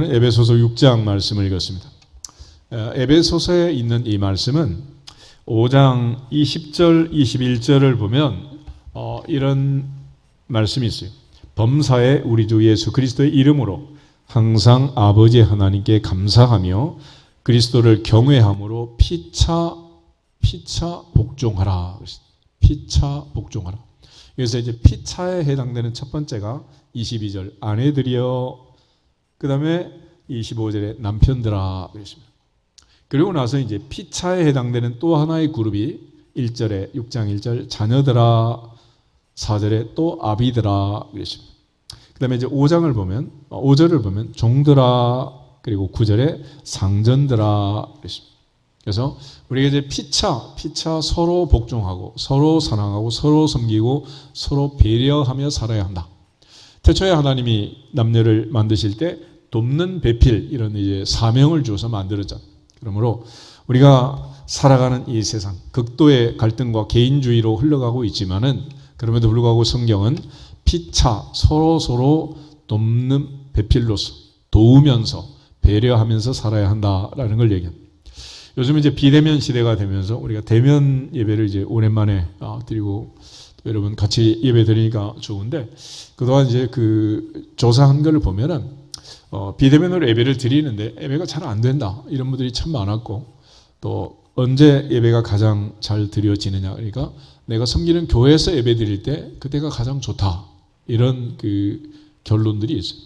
오늘은 에베소서 6장 말씀을 읽었습니다. 에베소서에 있는 이 말씀은 5장 20절, 21절을 보면 이런 말씀이 있어요. 범사에 우리 주 예수 그리스도의 이름으로 항상 아버지 하나님께 감사하며 그리스도를 경외함으로 피차 복종하라. 피차 복종하라. 그래서 이제 피차에 해당되는 첫 번째가 22절 아내들이여, 그 다음에 25절에 남편들아 그랬습니다. 그리고 나서 이제 피차에 해당되는 또 하나의 그룹이 1절에 6장 1절 자녀들아, 4절에 또 아비들아 그랬습니다. 그 다음에 이제 5절을 보면 종들아, 그리고 9절에 상전들아 그랬습니다. 그래서 우리가 이제 피차 서로 복종하고 서로 사랑하고 서로 섬기고 서로 배려하며 살아야 한다. 태초에 하나님이 남녀를 만드실 때 돕는 배필 이런 이제 사명을 주어서 만들었잖아요. 그러므로 우리가 살아가는 이 세상 극도의 갈등과 개인주의로 흘러가고 있지만은 그럼에도 불구하고 성경은 피차 서로 돕는 배필로서 도우면서 배려하면서 살아야 한다라는 걸 얘기합니다. 요즘 이제 비대면 시대가 되면서 우리가 대면 예배를 이제 오랜만에 드리고 또 여러분 같이 예배 드리니까 좋은데, 그동안 이제 그 조사한 걸 보면은 비대면으로 예배를 드리는데 예배가 잘 안 된다 이런 분들이 참 많았고, 또 언제 예배가 가장 잘 드려지느냐, 그러니까 내가 섬기는 교회에서 예배 드릴 때 그때가 가장 좋다 이런 그 결론들이 있어요.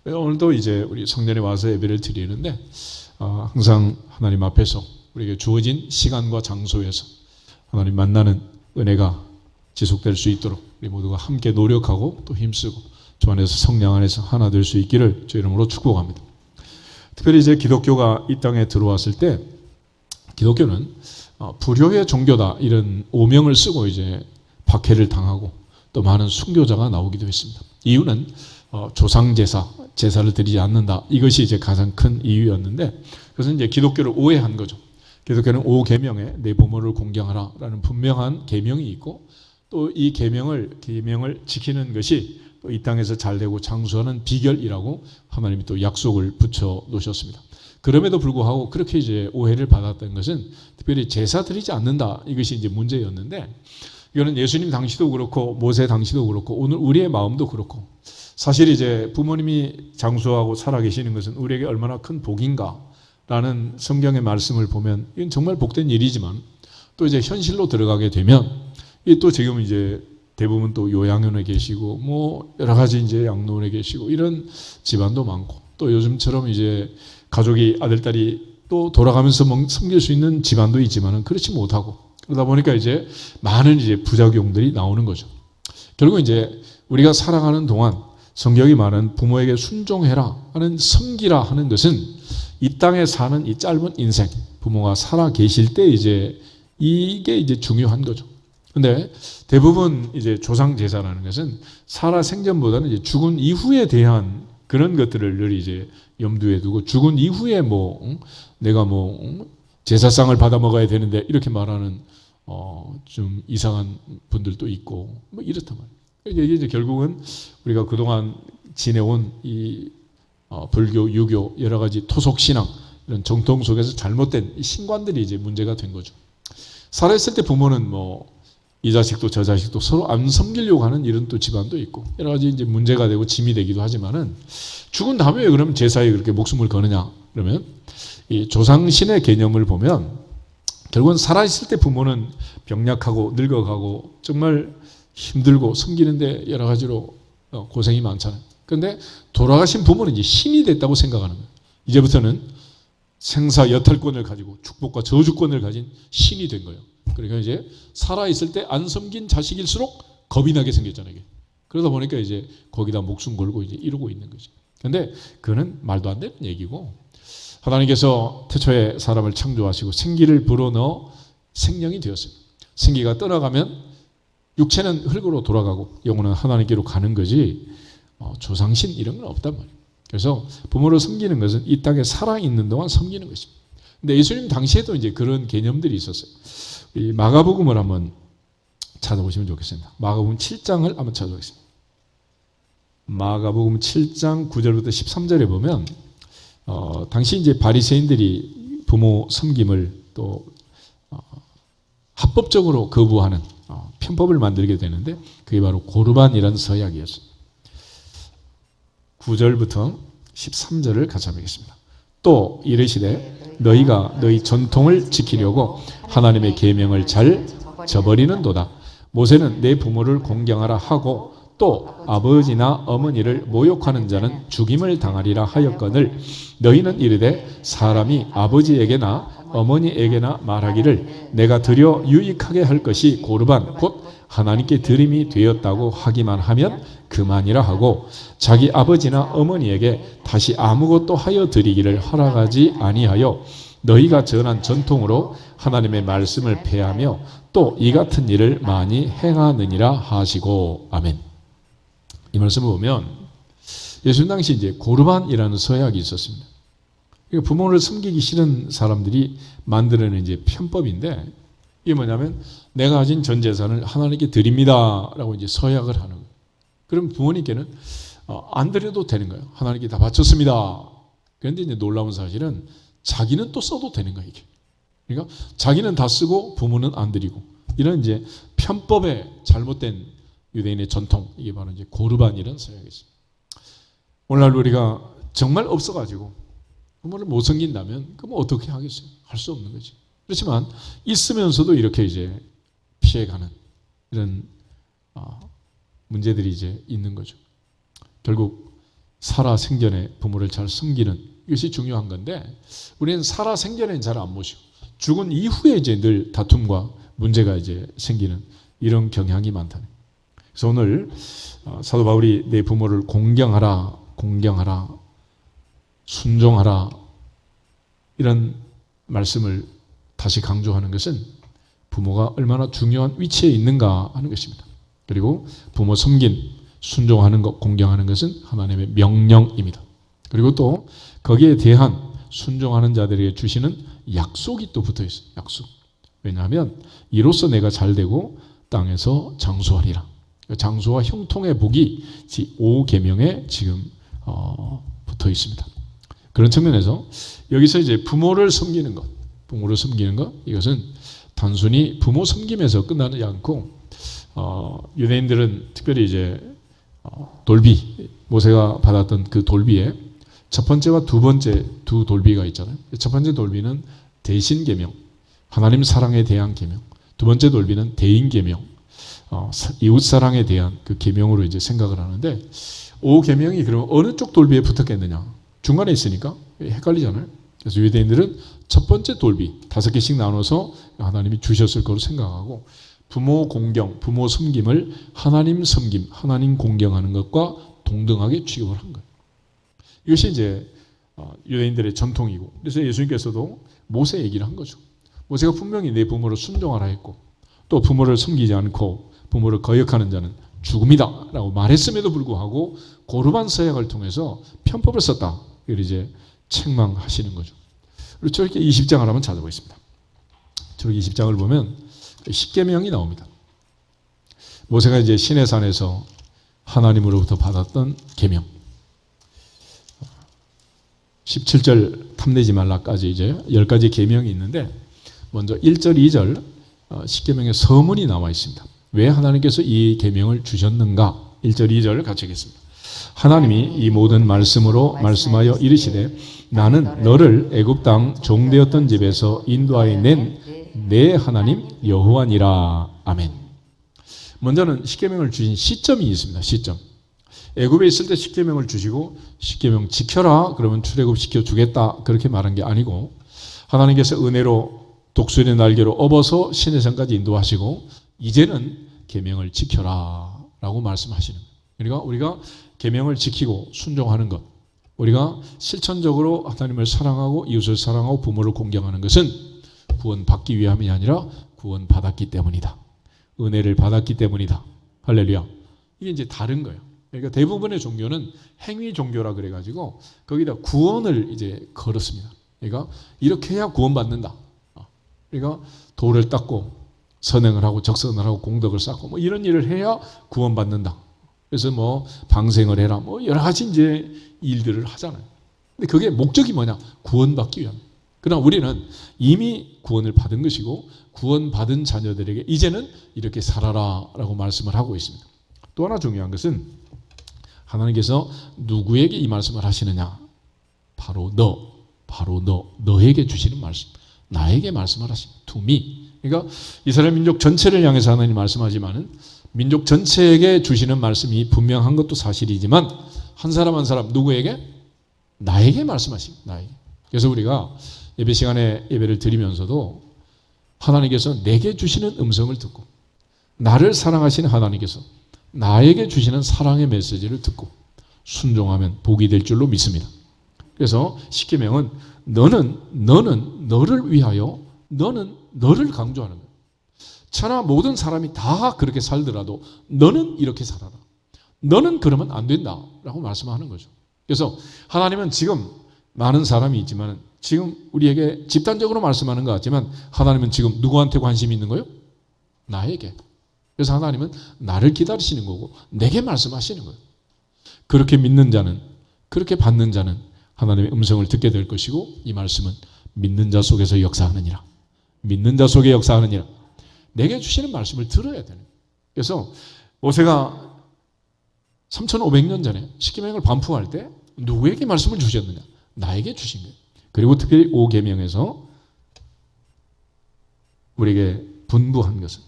오늘도 이제 우리 성전에 와서 예배를 드리는데 항상 하나님 앞에서 우리에게 주어진 시간과 장소에서 하나님 만나는 은혜가 지속될 수 있도록 우리 모두가 함께 노력하고 또 힘쓰고 주 안에서 성령 안에서 하나 될 수 있기를 주 이름으로 축복합니다. 특별히 이제 기독교가 이 땅에 들어왔을 때 기독교는 불효의 종교다 이런 오명을 쓰고 이제 박해를 당하고 또 많은 순교자가 나오기도 했습니다. 이유는 조상 제사를 드리지 않는다. 이것이 이제 가장 큰 이유였는데, 그것은 이제 기독교를 오해한 거죠. 기독교는 5계명에 내 부모를 공경하라라는 분명한 계명이 있고, 또 이 계명을 지키는 것이 또 이 땅에서 잘되고 장수하는 비결이라고 하나님이 또 약속을 붙여 놓으셨습니다. 그럼에도 불구하고 그렇게 이제 오해를 받았던 것은 특별히 제사 드리지 않는다. 이것이 이제 문제였는데, 이거는 예수님 당시도 그렇고 모세 당시도 그렇고 오늘 우리의 마음도 그렇고, 사실 이제 부모님이 장수하고 살아계시는 것은 우리에게 얼마나 큰 복인가라는 성경의 말씀을 보면 이건 정말 복된 일이지만, 또 이제 현실로 들어가게 되면 이 또 지금 이제 대부분 또 요양원에 계시고 뭐 여러 가지 이제 양로원에 계시고 이런 집안도 많고, 또 요즘처럼 이제 가족이 아들딸이 또 돌아가면서 섬길 수 있는 집안도 있지만은 그렇지 못하고, 그러다 보니까 이제 많은 이제 부작용들이 나오는 거죠. 결국 이제 우리가 살아가는 동안 성경이 말하는 부모에게 순종해라 하는 섬기라 하는 것은 이 땅에 사는 이 짧은 인생, 부모가 살아 계실 때 이제 이게 이제 중요한 거죠. 근데 대부분 이제 조상 제사라는 것은 살아 생전보다는 이제 죽은 이후에 대한 그런 것들을 늘 이제 염두에 두고, 죽은 이후에 내가 제사상을 받아 먹어야 되는데 이렇게 말하는 좀 이상한 분들도 있고 뭐 이렇단 말이에요. 이게 이제 결국은 우리가 그동안 지내온 이 불교, 유교 여러 가지 토속 신앙 이런 정통 속에서 잘못된 이 신관들이 이제 문제가 된 거죠. 살아있을 때 부모는 이 자식도 저 자식도 서로 안 섬기려고 하는 이런 또 집안도 있고 여러 가지 이제 문제가 되고 짐이 되기도 하지만은, 죽은 다음에 왜 그러면 제사에 그렇게 목숨을 거느냐 그러면 이 조상신의 개념을 보면 결국은 살아있을 때 부모는 병약하고 늙어가고 정말 힘들고 섬기는데 여러 가지로 고생이 많잖아요. 그런데 돌아가신 부모는 이제 신이 됐다고 생각하는 거예요. 이제부터는 생사 여탈권을 가지고 축복과 저주권을 가진 신이 된 거예요. 그러니까 이제 살아있을 때 안 섬긴 자식일수록 겁이 나게 생겼잖아요. 그러다 보니까 이제 거기다 목숨 걸고 이제 이러고 있는 거죠. 근데 그거는 말도 안 되는 얘기고, 하나님께서 태초에 사람을 창조하시고 생기를 불어넣어 생명이 되었어요. 생기가 떠나가면 육체는 흙으로 돌아가고 영혼은 하나님께로 가는 거지 조상신 이런 건 없단 말이에요. 그래서 부모를 섬기는 것은 이 땅에 살아있는 동안 섬기는 것입니다. 근데 예수님 당시에도 이제 그런 개념들이 있었어요. 이 마가복음을 한번 찾아보시면 좋겠습니다. 마가복음 7장을 한번 찾아보겠습니다. 마가복음 7장 9절부터 13절에 보면 당시 이제 바리새인들이 부모 섬김을 또 합법적으로 거부하는 편법을 만들게 되는데 그게 바로 고르반이라는 서약이었어요. 9절부터 13절을 같이 보겠습니다. 또 이르시되 너희가 너희 전통을 지키려고 하나님의 계명을 잘 저버리는도다. 모세는 내 부모를 공경하라 하고 또 아버지나 어머니를 모욕하는 자는 죽임을 당하리라 하였거늘 너희는 이르되 사람이 아버지에게나 어머니에게나 말하기를 내가 드려 유익하게 할 것이 고르반 곧 하나님께 드림이 되었다고 하기만 하면 그만이라 하고 자기 아버지나 어머니에게 다시 아무것도 하여 드리기를 허락하지 아니하여 너희가 전한 전통으로 하나님의 말씀을 폐하며 또 이 같은 일을 많이 행하느니라 하시고 아멘. 이 말씀을 보면 예수님 당시 이제 고르반이라는 서약이 있었습니다. 부모를 섬기기 싫은 사람들이 만들어낸 이제 편법인데 이게 뭐냐면 내가 가진 전 재산을 하나님께 드립니다라고 이제 서약을 하는 거예요. 그럼 부모님께는 안 드려도 되는 거예요. 하나님께 다 바쳤습니다. 그런데 이제 놀라운 사실은 자기는 또 써도 되는 거예요, 이게. 그러니까 자기는 다 쓰고 부모는 안 드리고 이런 이제 편법의 잘못된 유대인의 전통, 이게 바로 이제 고르반이라는 서약이 있습니다. 오늘날 우리가 정말 없어가지고 부모를 못 섬긴다면 그럼 어떻게 하겠어요? 할 수 없는 거지. 그렇지만 있으면서도 이렇게 이제 피해가는 이런 문제들이 이제 있는 거죠. 결국 살아 생전에 부모를 잘 섬기는 이것이 중요한 건데 우리는 살아 생전에는 잘 안 모시고 죽은 이후에 이제 늘 다툼과 문제가 이제 생기는 이런 경향이 많다는. 그래서 오늘 사도 바울이 내 부모를 공경하라, 순종하라 이런 말씀을 다시 강조하는 것은 부모가 얼마나 중요한 위치에 있는가 하는 것입니다. 그리고 부모 섬긴, 순종하는 것, 공경하는 것은 하나님의 명령입니다. 그리고 또 거기에 대한 순종하는 자들에게 주시는 약속이 또 붙어 있어요. 약속. 왜냐하면 이로써 내가 잘되고 땅에서 장수하리라. 장수와 형통의 복이 5계명에 지금 붙어 있습니다. 그런 측면에서 여기서 이제 부모를 섬기는 것, 이것은 단순히 부모 섬김에서 끝나지 않고 유대인들은 특별히 이제 돌비, 모세가 받았던 그 돌비에 첫 번째와 두 번째 두 돌비가 있잖아요. 첫 번째 돌비는 대신 계명, 하나님 사랑에 대한 계명. 두 번째 돌비는 대인 계명, 이웃 사랑에 대한 그 계명으로 이제 생각을 하는데 5계명이 그러면 어느 쪽 돌비에 붙었겠느냐? 중간에 있으니까 헷갈리잖아요. 그래서 유대인들은 첫 번째 돌비 5개씩 나눠서 하나님이 주셨을 거로 생각하고 부모 공경, 부모 섬김을 하나님 섬김, 하나님 공경하는 것과 동등하게 취급을 한 거예요. 이것이 이제 유대인들의 전통이고 그래서 예수님께서도 모세 얘기를 한 거죠. 모세가 분명히 내 부모를 순종하라 했고 또 부모를 섬기지 않고 부모를 거역하는 자는 죽음이다 라고 말했음에도 불구하고 고르반 서약을 통해서 편법을 썼다. 이걸 이제 책망하시는 거죠. 그리고 저렇게 20장을 한번 찾아보겠습니다. 저렇게 20장을 보면 10계명이 나옵니다. 모세가 이제 시내산에서 하나님으로부터 받았던 계명 17절 탐내지 말라까지 이제 10가지 계명이 있는데 먼저 1절, 2절 10계명의 서문이 나와 있습니다. 왜 하나님께서 이 계명을 주셨는가? 1절, 2절을 같이 읽겠습니다. 하나님이 이 모든 말씀으로 말씀하여 이르시되 나는 너를 애굽 땅 종되었던 집에서 인도하여 낸 내 하나님 여호와니라. 아멘. 먼저는 십계명을 주신 시점이 있습니다. 시점. 애굽에 있을 때 십계명을 주시고 십계명 지켜라 그러면 출애굽 시켜주겠다 그렇게 말한 게 아니고 하나님께서 은혜로 독수리의 날개로 업어서 시내산까지 인도하시고 이제는 계명을 지켜라 라고 말씀하시는 거예요. 그러니까 우리가 계명을 지키고 순종하는 것, 우리가 실천적으로 하나님을 사랑하고 이웃을 사랑하고 부모를 공경하는 것은 구원받기 위함이 아니라 구원받았기 때문이다. 은혜를 받았기 때문이다. 할렐루야. 이게 이제 다른 거예요. 그러니까 대부분의 종교는 행위 종교라 그래가지고 거기다 구원을 이제 걸었습니다. 그러니까 이렇게 해야 구원받는다. 그러니까 도를 닦고 선행을 하고 적선을 하고 공덕을 쌓고 뭐 이런 일을 해야 구원받는다. 그래서 뭐 방생을 해라 뭐 여러 가지 이제 일들을 하잖아요. 근데 그게 목적이 뭐냐? 구원받기 위함. 그러나 우리는 이미 구원을 받은 것이고 구원받은 자녀들에게 이제는 이렇게 살아라라고 말씀을 하고 있습니다. 또 하나 중요한 것은 하나님께서 누구에게 이 말씀을 하시느냐? 바로 너에게 주시는 말씀. 나에게 말씀을 하십니다. To me. 그러니까 이스라엘 민족 전체를 향해서 하나님 말씀하지만은 민족 전체에게 주시는 말씀이 분명한 것도 사실이지만 한 사람 한 사람 누구에게? 나에게 말씀하십니다. 나에게. 그래서 우리가 예배 시간에 예배를 드리면서도 하나님께서 내게 주시는 음성을 듣고 나를 사랑하시는 하나님께서 나에게 주시는 사랑의 메시지를 듣고 순종하면 복이 될 줄로 믿습니다. 그래서 십계명은 너는 너를 위하여 너는 너를 강조하는 거예요. 천하 모든 사람이 다 그렇게 살더라도 너는 이렇게 살아라. 너는 그러면 안 된다라고 말씀하는 거죠. 그래서 하나님은 지금 많은 사람이 있지만 지금 우리에게 집단적으로 말씀하는 것 같지만 하나님은 지금 누구한테 관심이 있는 거예요? 나에게. 그래서 하나님은 나를 기다리시는 거고 내게 말씀하시는 거예요. 그렇게 믿는 자는 그렇게 받는 자는 하나님의 음성을 듣게 될 것이고 이 말씀은 믿는 자 속에서 역사하느니라. 믿는 자 속에 역사하느니라. 내게 주시는 말씀을 들어야 되는 거예요. 그래서 모세가 3,500년 전에 십계명을 반포할 때 누구에게 말씀을 주셨느냐? 나에게 주신 거예요. 그리고 특별히 5계명에서 우리에게 분부한 것은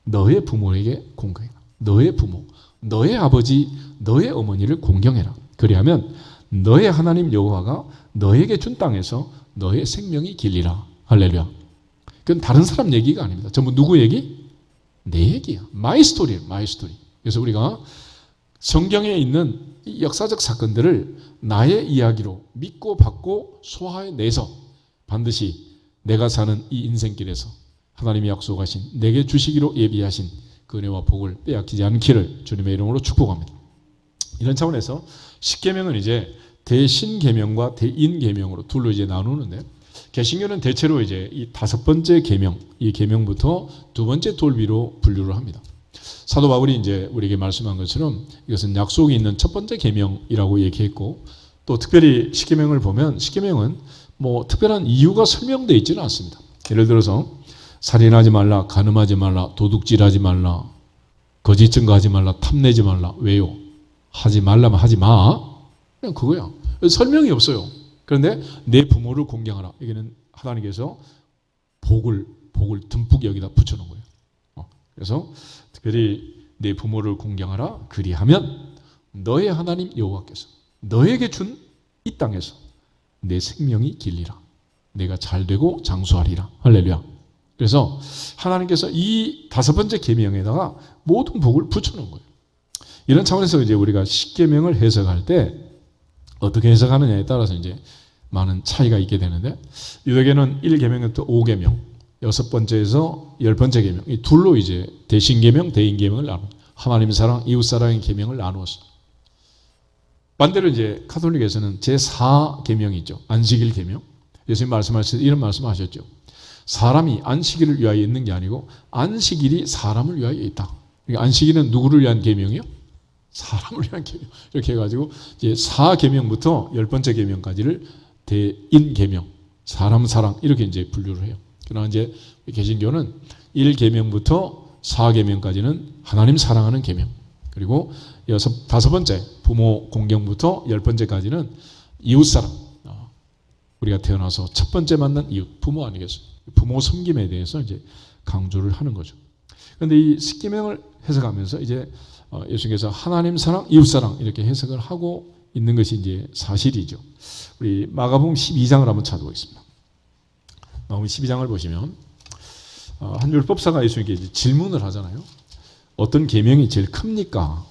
너의 부모에게 공경해라. 너의 부모, 너의 아버지, 너의 어머니를 공경해라. 그리하면 너의 하나님 여호와가 너에게 준 땅에서 너의 생명이 길리라. 할렐루야. 그건 다른 사람 얘기가 아닙니다. 전부 누구 얘기? 내 얘기야. 마이 스토리예요. 마이 스토리. 그래서 우리가 성경에 있는 이 역사적 사건들을 나의 이야기로 믿고 받고 소화해내서 반드시 내가 사는 이 인생길에서 하나님이 약속하신 내게 주시기로 예비하신 그 은혜와 복을 빼앗기지 않기를 주님의 이름으로 축복합니다. 이런 차원에서 십계명은 이제 대신계명과 대인계명으로 둘로 이제 나누는데 개신교는 대체로 이제 이 5번째 계명, 이 계명부터 2번째 돌비로 분류를 합니다. 사도 바울이 이제 우리에게 말씀한 것처럼 이것은 약속이 있는 첫 번째 계명이라고 얘기했고 또 특별히 십계명을 보면 십계명은 뭐 특별한 이유가 설명되어 있지는 않습니다. 예를 들어서 살인하지 말라, 간음하지 말라, 도둑질하지 말라, 거짓 증거하지 말라, 탐내지 말라. 왜요? 하지 말라면 하지 마. 그냥 그거야. 설명이 없어요. 그런데 내 부모를 공경하라. 여기는 하나님께서 복을 듬뿍 여기다 붙여놓은 거예요. 그래서 특별히 내 부모를 공경하라. 그리하면 너의 하나님 여호와께서 너에게 준 이 땅에서 내 생명이 길리라. 내가 잘되고 장수하리라. 할렐루야. 그래서 하나님께서 이 5번째 계명에다가 모든 복을 붙여놓은 거예요. 이런 차원에서 이제 우리가 십계명을 해석할 때 어떻게 해석하느냐에 따라서 이제 많은 차이가 있게 되는데 유대교는 1계명부터 5계명, 6번째에서 10번째 계명 이 둘로 이제 대신계명, 대인계명을 나누. 하나님 사랑, 이웃 사랑의 계명을 나누었어요. 반대로 이제 가톨릭에서는 제4계명이 있죠. 안식일 계명. 예수님 말씀하실 때 이런 말씀하셨죠. 사람이 안식일을 위하여 있는 게 아니고 안식일이 사람을 위하여 있다. 그러니까 안식일은 누구를 위한 계명이요? 사람을 위한 계명. 이렇게 해가지고 이제 4계명부터 10번째 계명까지를 대인계명, 사람 사랑 이렇게 이제 분류를 해요. 그러나 이제 개신교는 1계명부터 4계명까지는 하나님 사랑하는 계명. 그리고 5번째 부모 공경부터 10번째까지는 이웃 사랑. 우리가 태어나서 첫 번째 만난 이웃, 부모 아니겠어요? 부모 섬김에 대해서 이제 강조를 하는 거죠. 그런데 이 십계명을 해석하면서 이제 예수님께서 하나님 사랑, 이웃 사랑 이렇게 해석을 하고 있는 것이 이제 사실이죠. 우리 마가복음 12장을 한번 찾아보겠습니다. 마가복음 12장을 보시면 한 율법사가 예수님께 이제 질문을 하잖아요. 어떤 계명이 제일 큽니까?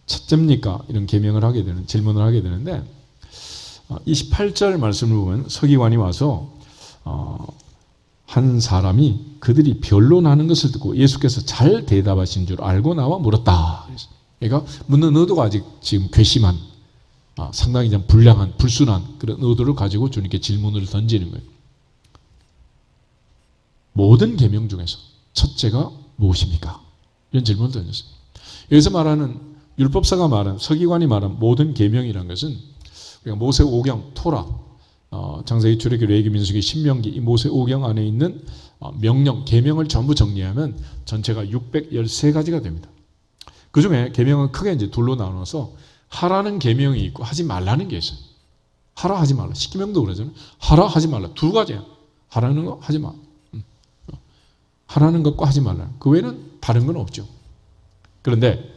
첫째입니까? 이런 계명을 하게 되는 질문을 하게 되는데 28절 말씀을 보면 서기관이 와서 한 사람이 그들이 변론하는 것을 듣고 예수께서 잘 대답하신 줄 알고 나와 물었다. 그러니까 묻는 의도가 아직 지금 괘씸한 상당히 좀 불량한 불순한 그런 의도를 가지고 주님께 질문을 던지는 거예요. 모든 계명 중에서 첫째가 무엇입니까? 이런 질문을 던졌어요. 여기서 말하는 율법사가 말한 서기관이 말한 모든 계명이라는 것은 그러니까 모세 오경, 토라, 창세기, 출애굽기, 레위기, 민수기, 신명기 이 모세 오경 안에 있는 명령, 계명을 전부 정리하면 전체가 613가지가 됩니다. 그 중에 계명은 크게 이제 둘로 나눠서 하라는 계명이 있고 하지 말라는 게 있어요. 하라 하지 말라. 십계명도 그러잖아요. 하라 하지 말라. 두 가지야. 하라는 거 하지 마. 하라는 것과 하지 말라. 그 외에는 다른 건 없죠. 그런데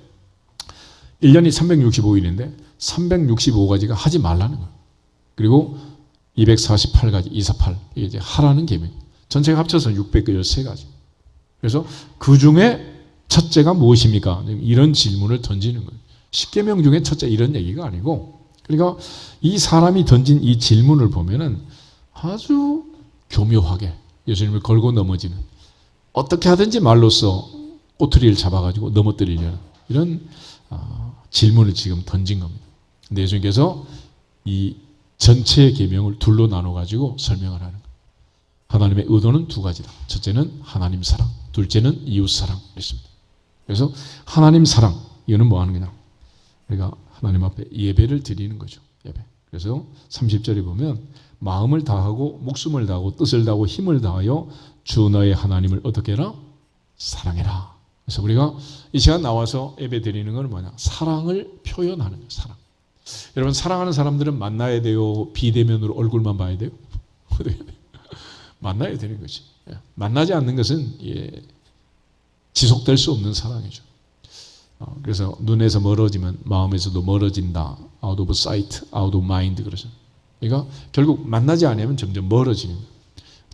1년이 365일인데 365가지가 하지 말라는 거예요. 그리고 248가지, 248 이게 이제 하라는 계명. 전체가 합쳐서 613가지. 그래서 그 중에 첫째가 무엇입니까? 이런 질문을 던지는 거예요. 십계명 중에 첫째 이런 얘기가 아니고, 그러니까 이 사람이 던진 이 질문을 보면은 아주 교묘하게 예수님을 걸고 넘어지는, 어떻게 하든지 말로써 꼬투리를 잡아가지고 넘어뜨리려는 이런 질문을 지금 던진 겁니다. 근데 예수님께서 이 전체 계명을 둘로 나눠가지고 설명을 하는 거예요. 하나님의 의도는 두 가지다. 첫째는 하나님 사랑, 둘째는 이웃 사랑이었습니다. 그래서 하나님 사랑, 이거는 뭐 하는 거냐? 우리가 하나님 앞에 예배를 드리는 거죠. 예배. 그래서 30절에 보면 마음을 다하고 목숨을 다하고 뜻을 다하고 힘을 다하여 주 너의 하나님을 어떻게 해라? 사랑해라. 그래서 우리가 이 시간 나와서 예배 드리는 건 뭐냐? 사랑을 표현하는 거예요. 사랑. 여러분, 사랑하는 사람들은 만나야 돼요? 비대면으로 얼굴만 봐야 돼요? 만나야 되는 거지. 만나지 않는 것은 지속될 수 없는 사랑이죠. 그래서 눈에서 멀어지면 마음에서도 멀어진다. Out of sight, out of mind 그러죠. 그러니까 결국 만나지 않으면 점점 멀어지는 거예요.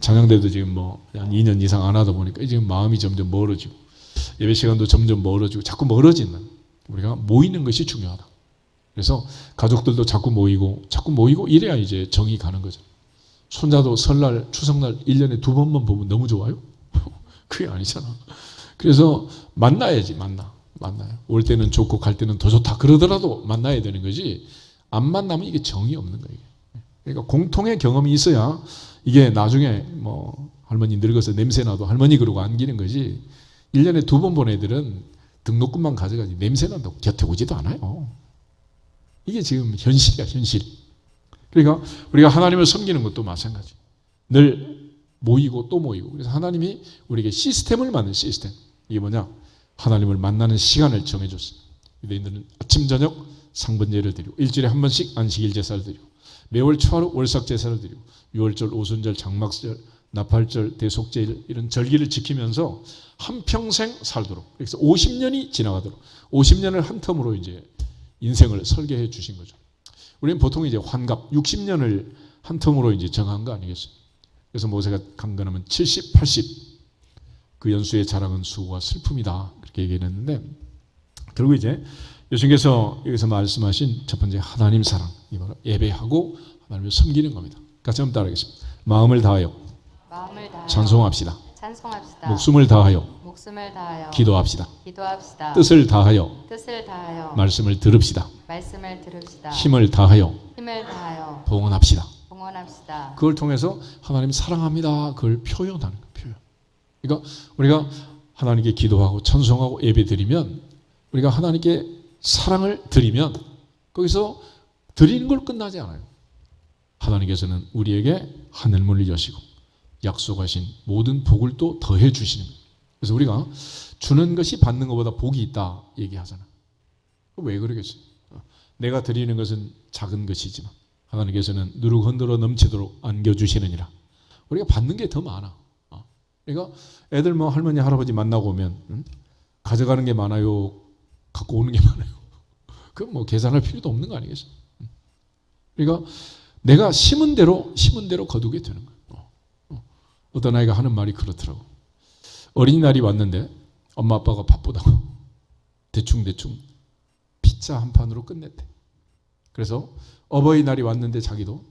찬양대도 지금 한 2년 이상 안 하다 보니까 지금 마음이 점점 멀어지고 예배 시간도 점점 멀어지고 자꾸 멀어지는, 우리가 모이는 것이 중요하다. 그래서 가족들도 자꾸 모이고 이래야 이제 정이 가는 거죠. 손자도 설날, 추석날 1년에 2번만 보면 너무 좋아요? 그게 아니잖아. 그래서 만나야지. 만나요. 올 때는 좋고 갈 때는 더 좋다 그러더라도 만나야 되는 거지, 안 만나면 이게 정이 없는 거예요. 그러니까 공통의 경험이 있어야 이게 나중에 할머니 늙어서 냄새나도 할머니 그러고 안기는 거지, 1년에 2번 본 애들은 등록금만 가져가지 냄새난다고 곁에 오지도 않아요. 이게 지금 현실이야, 현실. 그러니까 우리가 하나님을 섬기는 것도 마찬가지. 늘 모이고 또 모이고. 그래서 하나님이 우리에게 시스템을 만든 시스템. 이게 뭐냐? 하나님을 만나는 시간을 정해줬어요. 유대인들은 아침 저녁 상번제를 드리고 일주일에 한 번씩 안식일 제사를 드리고 매월 초하루 월삭 제사를 드리고 유월절, 오순절, 장막절, 나팔절, 대속제일 이런 절기를 지키면서 한평생 살도록, 그래서 50년이 지나가도록 50년을 한 텀으로 이제 인생을 설계해 주신 거죠. 우리는 보통 이제 환갑 60년을 한 텀으로 이제 정한 거 아니겠어요? 그래서 모세가 강건하면 70, 80 그 연수의 자랑은 수고와 슬픔이다 그렇게 얘기했는데, 결국 이제 예수님께서 여기서 말씀하신 첫 번째 하나님 사랑, 이 바로 예배하고 하나님을 섬기는 겁니다. 같이 한번 따라하겠습니다. 마음을 다하여 찬송합시다. 목숨을 다하여 기도합시다. 뜻을 다하여 말씀을 들읍시다. 힘을 다하여 봉헌합시다. 그걸 통해서 하나님 사랑합니다. 그걸 표현하는 거예요. 표현. 그러니까 우리가 하나님께 기도하고 찬송하고 예배드리면, 우리가 하나님께 사랑을 드리면 거기서 드리는 걸 끝나지 않아요. 하나님께서는 우리에게 하늘문을 여시고 약속하신 모든 복을 또 더해 주시는 거예요. 그래서 우리가 주는 것이 받는 것보다 복이 있다 얘기하잖아요. 왜 그러겠어요? 내가 드리는 것은 작은 것이지만 하나님께서는 누룩 흔들어 넘치도록 안겨주시느니라. 우리가 받는 게 더 많아. 그러니까 애들 할머니 할아버지 만나고 오면 가져가는 게 많아요, 갖고 오는 게 많아요? 그건 계산할 필요도 없는 거 아니겠어요? 그러니까 내가 심은 대로 거두게 되는 거예요. 어떤 아이가 하는 말이 그렇더라고. 어린이날이 왔는데 엄마 아빠가 바쁘다고 대충 피자 한 판으로 끝냈대. 그래서 어버이날이 왔는데 자기도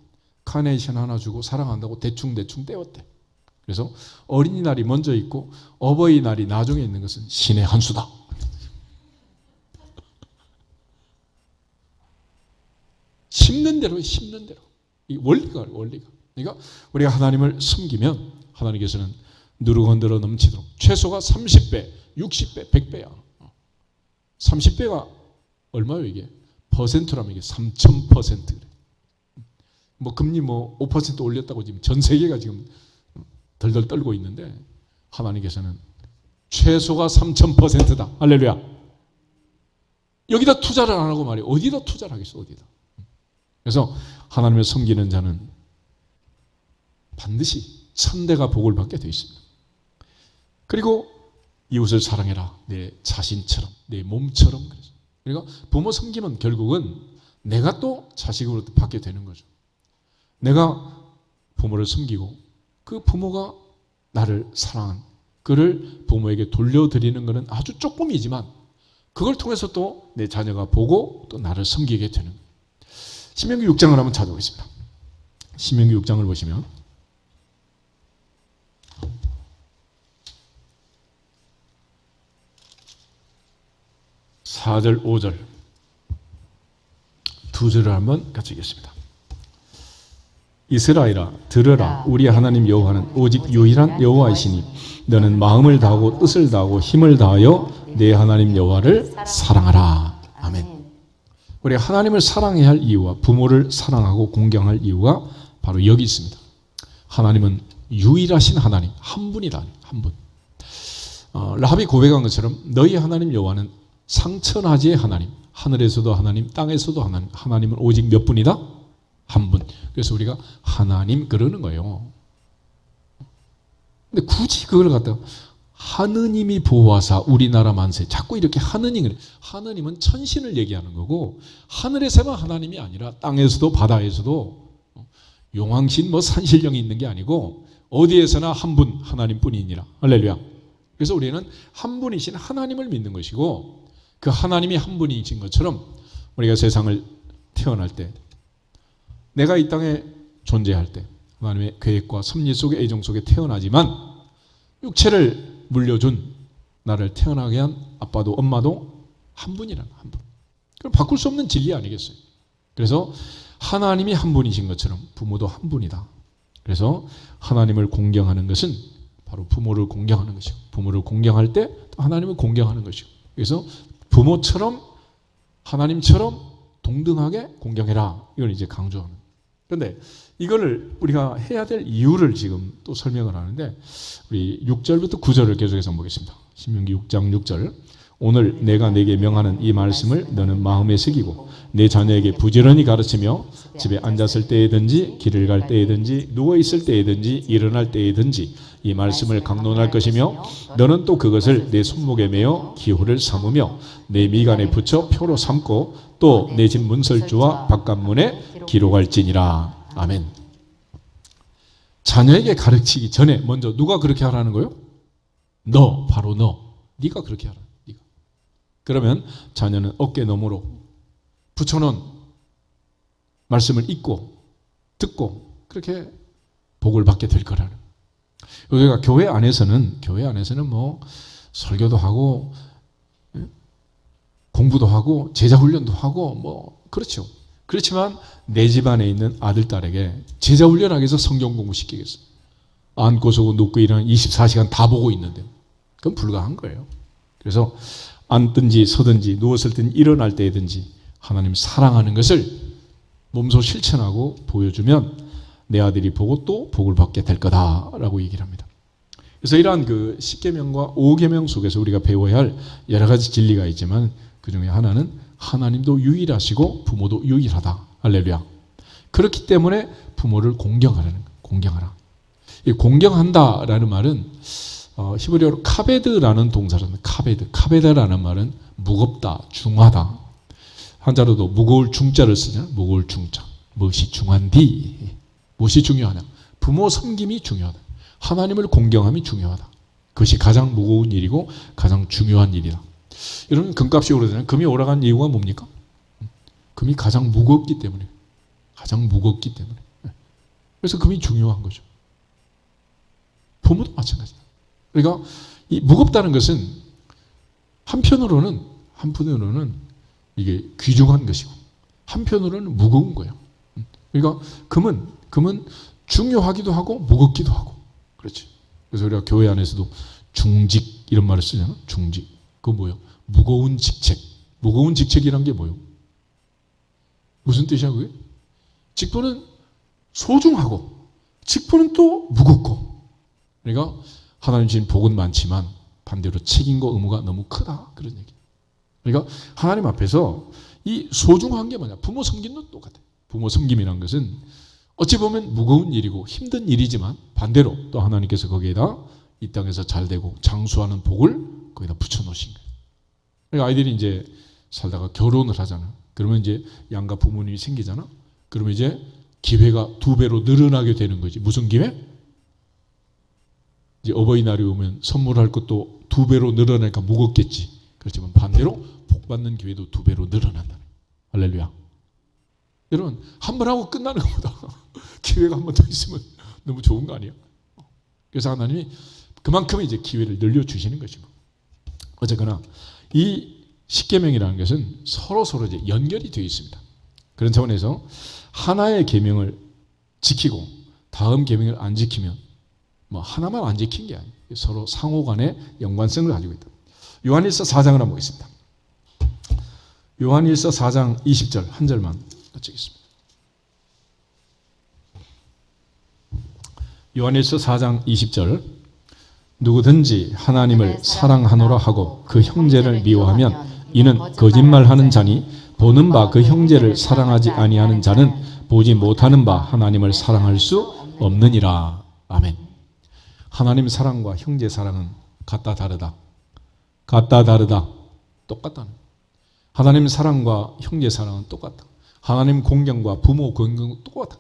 카네이션 하나 주고 사랑한다고 대충 떼었대. 그래서 어린이날이 먼저 있고 어버이날이 나중에 있는 것은 신의 한 수다. 심는 대로. 이 원리가. 그러니까 우리가 하나님을 섬기면 하나님께서는 누룩 흔들어 넘치도록 최소가 30배, 60배, 100배야. 30배가 얼마요 이게? 퍼센트라면 이게 3000%. 뭐 금리 뭐 5% 올렸다고 지금 전 세계가 지금 덜덜 떨고 있는데 하나님께서는 최소가 3000%다. 할렐루야. 여기다 투자를 안 하고 말이에요. 어디다 투자를 하겠어, 어디다. 그래서 하나님을 섬기는 자는 반드시 천대가 복을 받게 되어 있습니다. 그리고 이웃을 사랑해라. 내 자신처럼, 내 몸처럼. 그러니까 부모 섬기면 결국은 내가 또 자식으로 받게 되는 거죠. 내가 부모를 섬기고 그 부모가 나를 사랑한 그를 부모에게 돌려드리는 것은 아주 조금이지만 그걸 통해서 또 내 자녀가 보고 또 나를 섬기게 되는 거예요. 신명기 6장을 한번 찾아보겠습니다. 신명기 6장을 보시면 4절, 5절 두 절을 한번 같이 읽겠습니다. 이스라엘아 들으라. 우리 하나님 여호와는 오직 유일한 여호와이시니 너는 마음을 다하고 뜻을 다하고 힘을 다하여 내 하나님 여호와를 사랑하라. 아멘. 우리 하나님을 사랑해야 할 이유와 부모를 사랑하고 공경할 이유가 바로 여기 있습니다. 하나님은 유일하신 하나님, 한 분이다. 한 분. 라합이 고백한 것처럼 너희 하나님 여호와는 상천하지의 하나님, 하늘에서도 하나님, 땅에서도 하나님. 하나님은 오직 몇 분이다? 한 분. 그래서 우리가 하나님 그러는 거예요. 근데 굳이 그걸 갖다가 하느님이 보호하사 우리나라 만세, 자꾸 이렇게 하느님은 천신을 얘기하는 거고, 하늘에서만 하나님이 아니라 땅에서도 바다에서도 용왕신 뭐 산신령이 있는 게 아니고 어디에서나 한 분 하나님뿐이니라. 할렐루야. 그래서 우리는 한 분이신 하나님을 믿는 것이고, 그 하나님이 한 분이신 것처럼 우리가 세상을 태어날 때, 내가 이 땅에 존재할 때 하나님의 계획과 섭리 속에 애정 속에 태어나지만 육체를 물려준, 나를 태어나게 한 아빠도 엄마도 한 분이라는, 한 분. 그럼 바꿀 수 없는 진리 아니겠어요? 그래서 하나님이 한 분이신 것처럼 부모도 한 분이다. 그래서 하나님을 공경하는 것은 바로 부모를 공경하는 것이고, 부모를 공경할 때 하나님을 공경하는 것이고, 그래서 부모처럼 하나님처럼 동등하게 공경해라. 이걸 이제 강조하는. 그런데 이거를 우리가 해야 될 이유를 지금 또 설명을 하는데, 우리 6절부터 9절을 계속해서 보겠습니다. 신명기 6장 6절. 오늘 내가 내게 명하는 이 말씀을 너는 마음에 새기고 내 자녀에게 부지런히 가르치며 집에 앉았을 때에든지 길을 갈 때에든지 누워 있을 때에든지 일어날 때에든지 이 말씀을 강론할 것이며, 너는 또 그것을 내 손목에 매어 기호를 삼으며 내 미간에 붙여 표로 삼고 또 내 집 문설주와 바깥문에 기록할지니라. 아멘. 자녀에게 가르치기 전에 먼저 누가 그렇게 하라는 거예요? 너, 바로 너. 네가 그렇게 하라. 네가. 그러면 자녀는 어깨 너머로 붙여놓은 말씀을 읽고 듣고 그렇게 복을 받게 될 거라는. 우리가 교회 안에서는 뭐 설교도 하고 공부도 하고 제자 훈련도 하고 뭐 그렇죠. 그렇지만 내 집안에 있는 아들 딸에게 제자 훈련하기 위해서 성경 공부 시키겠어요? 앉고 서고 눕고 일어나는 24시간 다 보고 있는데 그건 불가한 거예요. 그래서 앉든지 서든지 누웠을 땐 일어날 때든지 하나님 사랑하는 것을 몸소 실천하고 보여주면 내 아들이 보고 또 복을 받게 될 거다라고 얘기를 합니다. 그래서 이러한 그 10계명과 5계명 속에서 우리가 배워야 할 여러 가지 진리가 있지만 그 중에 하나는 하나님도 유일하시고 부모도 유일하다. 할렐루야. 그렇기 때문에 부모를 공경하라. 이 공경한다라는 말은 히브리어로 카베드라는 동사라는 카베드라는 말은 무겁다, 중하다. 한자로도 무거울 중자를 쓰잖아요. 무거울 중자. 무엇이 중한디? 무엇이 중요하냐? 부모 섬김이 중요하다. 하나님을 공경함이 중요하다. 그것이 가장 무거운 일이고 가장 중요한 일이다. 여러분, 금값이 오르잖아요. 금이 올라간 이유가 뭡니까? 금이 가장 무겁기 때문에. 그래서 금이 중요한 거죠. 부모도 마찬가지다. 그러니까 이 무겁다는 것은 한편으로는 이게 귀중한 것이고 한편으로는 무거운 거예요. 그러니까 금은 중요하기도 하고 무겁기도 하고 그렇지. 그래서 우리가 교회 안에서도 중직 이런 말을 쓰잖아. 중직. 그거 뭐예요? 무거운 직책. 무거운 직책이란 게 뭐예요? 무슨 뜻이야 그게? 직분은 소중하고 직분은 또 무겁고, 그러니까 하나님 주신 복은 많지만 반대로 책임과 의무가 너무 크다, 그런 얘기. 그러니까 하나님 앞에서 이 소중한 게 뭐냐, 부모 섬기는 것도 똑같아요. 부모 섬김이라는 것은 어찌 보면 무거운 일이고 힘든 일이지만 반대로 또 하나님께서 거기에다 이 땅에서 잘되고 장수하는 복을 거기다 붙여놓으신 거예요. 그러니까 아이들이 이제 살다가 결혼을 하잖아. 그러면 이제 양가 부모님이 생기잖아. 그러면 이제 기회가 2배로 늘어나게 되는 거지. 무슨 기회? 이제 어버이날이 오면 선물할 것도 2배로 늘어나니까 무겁겠지. 그렇지만 반대로 복 받는 기회도 2배로 늘어난다. 할렐루야. 여러분, 한 번 하고 끝나는 것보다 기회가 한 번 더 있으면 너무 좋은 거 아니에요? 그래서 하나님이 그만큼 이제 기회를 늘려주시는 것이고, 어쨌거나 이 십계명이라는 것은 서로 이제 연결이 되어 있습니다. 그런 차원에서 하나의 계명을 지키고 다음 계명을 안 지키면 뭐 하나만 안 지킨 게 아니에요. 서로 상호간의 연관성을 가지고 있다. 요한일서 4장을 한번 보겠습니다. 요한일서 4장 20절 한 절만 읽겠습니다. 요한일서 4장 20절, 누구든지 하나님을 사랑하노라 하고 그 형제를 미워하면 이는 거짓말하는 자니 보는 바 그 형제를 사랑하지 아니하는 자는 보지 못하는 바 하나님을 사랑할 수 없느니라. 아멘. 하나님 사랑과 형제 사랑은 같다 다르다? 같다 다르다? 똑같다. 하나님 사랑과 형제 사랑은 똑같다. 하나님 공경과 부모 공경은 똑같다.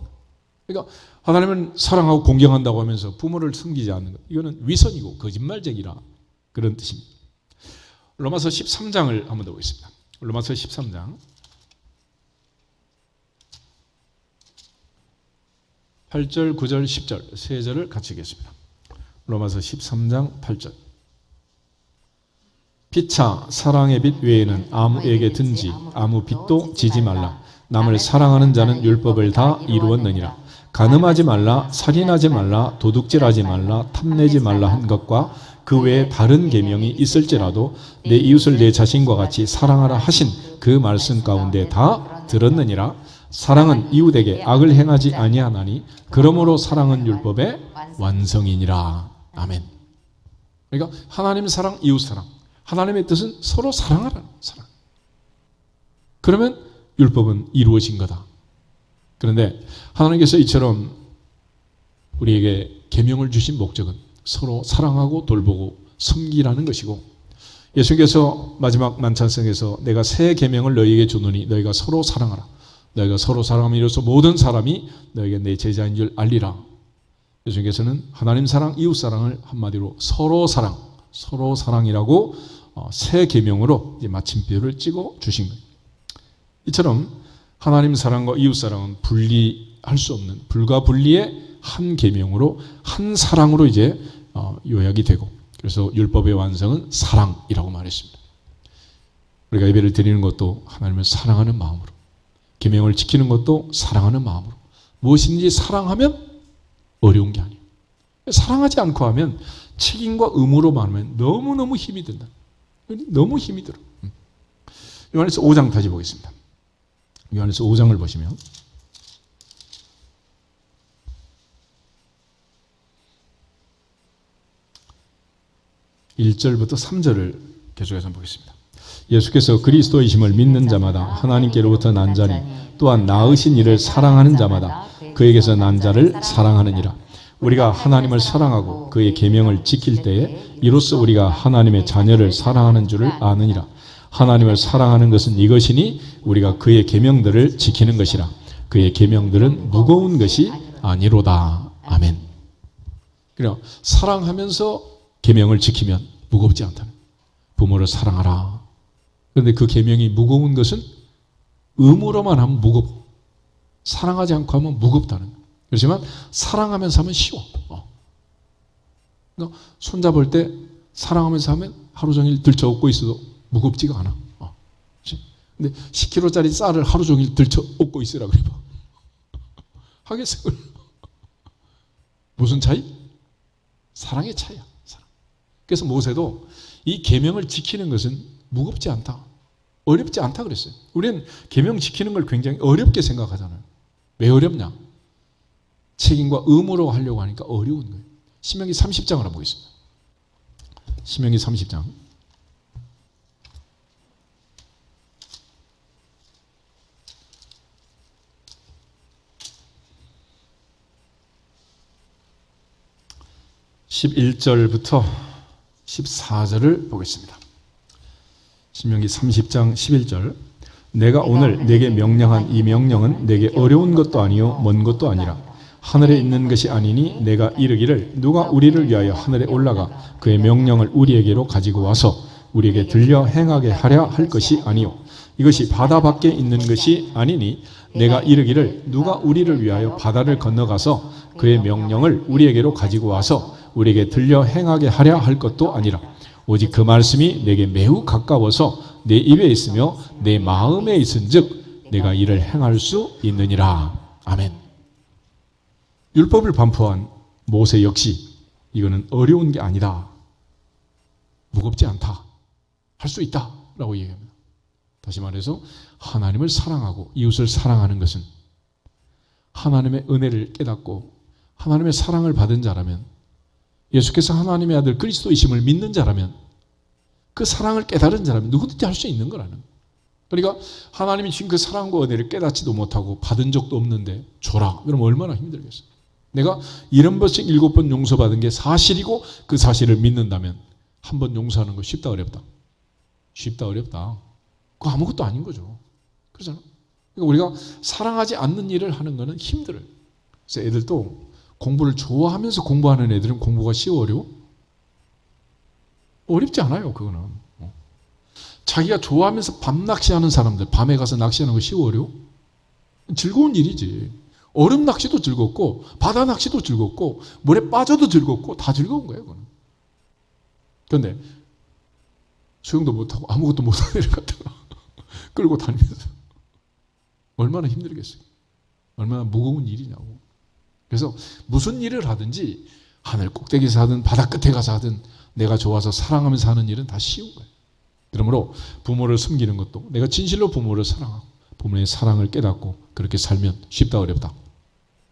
그러니까 하나님은 사랑하고 공경한다고 하면서 부모를 섬기지 않는 것, 이거는 위선이고 거짓말쟁이라, 그런 뜻입니다. 로마서 13장을 한번 더 보겠습니다. 로마서 13장 8절, 9절, 10절 세 절을 같이 읽겠습니다. 로마서 13장 8절. 피차 사랑의 빛 외에는 아무에게 든지 아무 빛도 지지 말라. 남을 사랑하는 자는 율법을 다 이루었느니라. 간음하지 말라, 살인하지 말라, 도둑질하지 말라, 탐내지 말라 한 것과 그 외에 다른 계명이 있을지라도 내 이웃을 내 자신과 같이 사랑하라 하신 그 말씀 가운데 다 들었느니라. 사랑은 이웃에게 악을 행하지 아니하나니 그러므로 사랑은 율법의 완성이니라. 아멘. 그러니까 하나님 사랑, 이웃 사랑. 하나님의 뜻은 서로 사랑하라는 사랑. 그러면 율법은 이루어진 거다. 그런데 하나님께서 이처럼 우리에게 계명을 주신 목적은 서로 사랑하고 돌보고 섬기라는 것이고, 예수님께서 마지막 만찬성에서 내가 새 계명을 너희에게 주노니 너희가 서로 사랑하라. 너희가 서로 사랑하면 이로써 모든 사람이 너희가 내 제자인 줄 알리라. 예수님께서는 하나님 사랑, 이웃 사랑을 한마디로 서로 사랑, 서로 사랑이라고 새 계명으로 이제 마침표를 찍어 주신 거예요. 이처럼 하나님 사랑과 이웃 사랑은 분리할 수 없는 불가분리의 한 계명으로, 한 사랑으로 이제 요약이 되고, 그래서 율법의 완성은 사랑이라고 말했습니다. 우리가 예배를 드리는 것도 하나님을 사랑하는 마음으로, 계명을 지키는 것도 사랑하는 마음으로, 무엇인지 사랑하면 어려운 게 아니에요. 사랑하지 않고 하면 책임과 의무로만 하면 너무너무 힘이 든다. 너무 힘이 들어. 요한일서 5장 다시 보겠습니다. 요한일서 5장을 보시면 (1절부터) (3절을) 계속해서 보겠습니다. 예수께서 그리스도이심을 믿는 자마다 하나님께로부터 난 자니 또한 낳으신 이를 사랑하는 자마다 그에게서 난 자를 사랑하느니라. 우리가 하나님을 사랑하고 그의 계명을 지킬 때에 이로써 우리가 하나님의 자녀를 사랑하는 줄을 아느니라. 하나님을 사랑하는 것은 이것이니 우리가 그의 계명들을 지키는 것이라. 그의 계명들은 무거운 것이 아니로다. 아멘. 그래요. 사랑하면서 계명을 지키면 무겁지 않다는. 부모를 사랑하라. 그런데 그 계명이 무거운 것은 의무로만 하면 무겁고 사랑하지 않고 하면 무겁다는. 그렇지만 사랑하면서 하면 쉬워. 그러니까 손잡을 때 사랑하면서 하면 하루 종일 들쳐 업고 있어도 무겁지가 않아. 근데 10kg짜리 쌀을 하루 종일 들쳐 업고 있으라 그래 봐. 하겠어. 무슨 차이? 사랑의 차이야. 사랑. 그래서 모세도 이 계명을 지키는 것은 무겁지 않다, 어렵지 않다 그랬어요. 우리는 계명 지키는 걸 굉장히 어렵게 생각하잖아요. 왜 어렵냐? 책임과 의무로 하려고 하니까 어려운 거예요. 신명기 30장을 한번 보겠습니다. 신명기 30장. (11절부터) 14절을 보겠습니다. 신명기 30장 11절. 내가 오늘 내게 명령한 이 명령은 내게 어려운 것도 아니요 먼 것도 아니라 하늘에 있는 것이 아니니 내가 이르기를 누가 우리를 위하여 하늘에 올라가 그의 명령을 우리에게로 가지고 와서 우리에게 들려 행하게 하려 할 것이 아니요 이것이 바다 밖에 있는 것이 아니니 내가 이르기를 누가 우리를 위하여 바다를 건너가서 그의 명령을 우리에게로 가지고 와서 우리에게 들려 행하게 하려 할 것도 아니라 오직 그 말씀이 내게 매우 가까워서 내 입에 있으며 내 마음에 있은즉 내가 이를 행할 수 있느니라. 아멘. 율법을 반포한 모세 역시 이거는 어려운 게 아니다. 무겁지 않다. 할 수 있다. 라고 얘기합니다. 다시 말해서 하나님을 사랑하고 이웃을 사랑하는 것은 하나님의 은혜를 깨닫고 하나님의 사랑을 받은 자라면, 예수께서 하나님의 아들 그리스도이심을 믿는 자라면, 그 사랑을 깨달은 자라면 누구든지 할 수 있는 거라는. 그러니까 하나님이 주신 그 사랑과 은혜를 깨닫지도 못하고 받은 적도 없는데 줘라. 그럼 얼마나 힘들겠어요. 내가 7번씩 7번 용서받은 게 사실이고 그 사실을 믿는다면 한 번 용서하는 거 쉽다 어렵다? 쉽다 어렵다. 그거 아무것도 아닌 거죠. 그렇잖아. 그러니까 우리가 사랑하지 않는 일을 하는 거는 힘들어요. 그래서 애들도 공부를 좋아하면서 공부하는 애들은 공부가 쉬워 어려워? 어렵지 않아요. 그거는. 자기가 좋아하면서 밤 낚시하는 사람들, 밤에 가서 낚시하는 거 쉬워 어려워? 즐거운 일이지. 얼음 낚시도 즐겁고 바다 낚시도 즐겁고 물에 빠져도 즐겁고 다 즐거운 거예요. 그거는. 그런데 수영도 못하고 아무것도 못하는 애를 갖다가 끌고 다니면서 얼마나 힘들겠어요. 얼마나 무거운 일이냐고. 그래서 무슨 일을 하든지 하늘 꼭대기에서 하든 바다 끝에 가서 하든 내가 좋아서 사랑하면서 하는 일은 다 쉬운 거예요. 그러므로 부모를 섬기는 것도 내가 진실로 부모를 사랑하고 부모의 사랑을 깨닫고 그렇게 살면 쉽다 어렵다?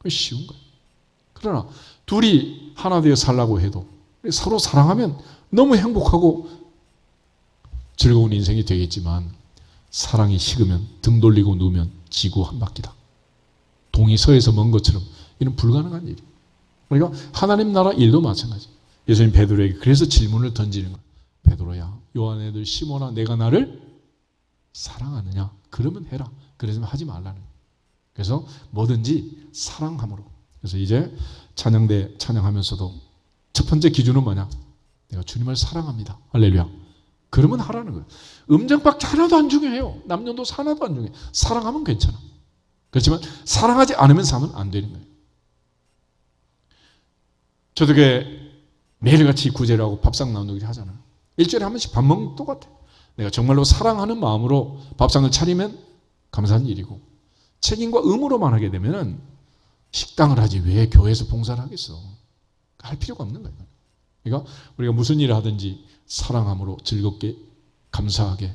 쉬운 거예요. 그러나 둘이 하나 되어 살라고 해도 서로 사랑하면 너무 행복하고 즐거운 인생이 되겠지만 사랑이 식으면 등 돌리고 누우면 지구 한 바퀴다. 동이 서에서 먼 것처럼 이는 불가능한 일이에요. 그러니까 하나님 나라 일도 마찬가지. 예수님 베드로에게 그래서 질문을 던지는 거예요. 베드로야, 요한의 아들 시몬아, 내가 나를 사랑하느냐? 그러면 해라. 그러면 하지 말라는 거예요. 그래서 뭐든지 사랑함으로. 그래서 이제 찬양대 찬양하면서도 첫 번째 기준은 뭐냐? 내가 주님을 사랑합니다. 할렐루야. 그러면 하라는 거예요. 음정밖에 하나도 안 중요해요. 남녀노소 하나도 안 중요해요. 사랑하면 괜찮아. 그렇지만 사랑하지 않으면서 하면 안 되는 거예요. 저녁에 매일같이 구제를 하고 밥상 나누기 하잖아요. 일주일에 한 번씩 밥 먹는 거 똑같아요. 내가 정말로 사랑하는 마음으로 밥상을 차리면 감사한 일이고, 책임과 의무로만 하게 되면 식당을 하지 왜 교회에서 봉사를 하겠어. 할 필요가 없는 거예요. 그러니까 우리가 무슨 일을 하든지 사랑함으로 즐겁게 감사하게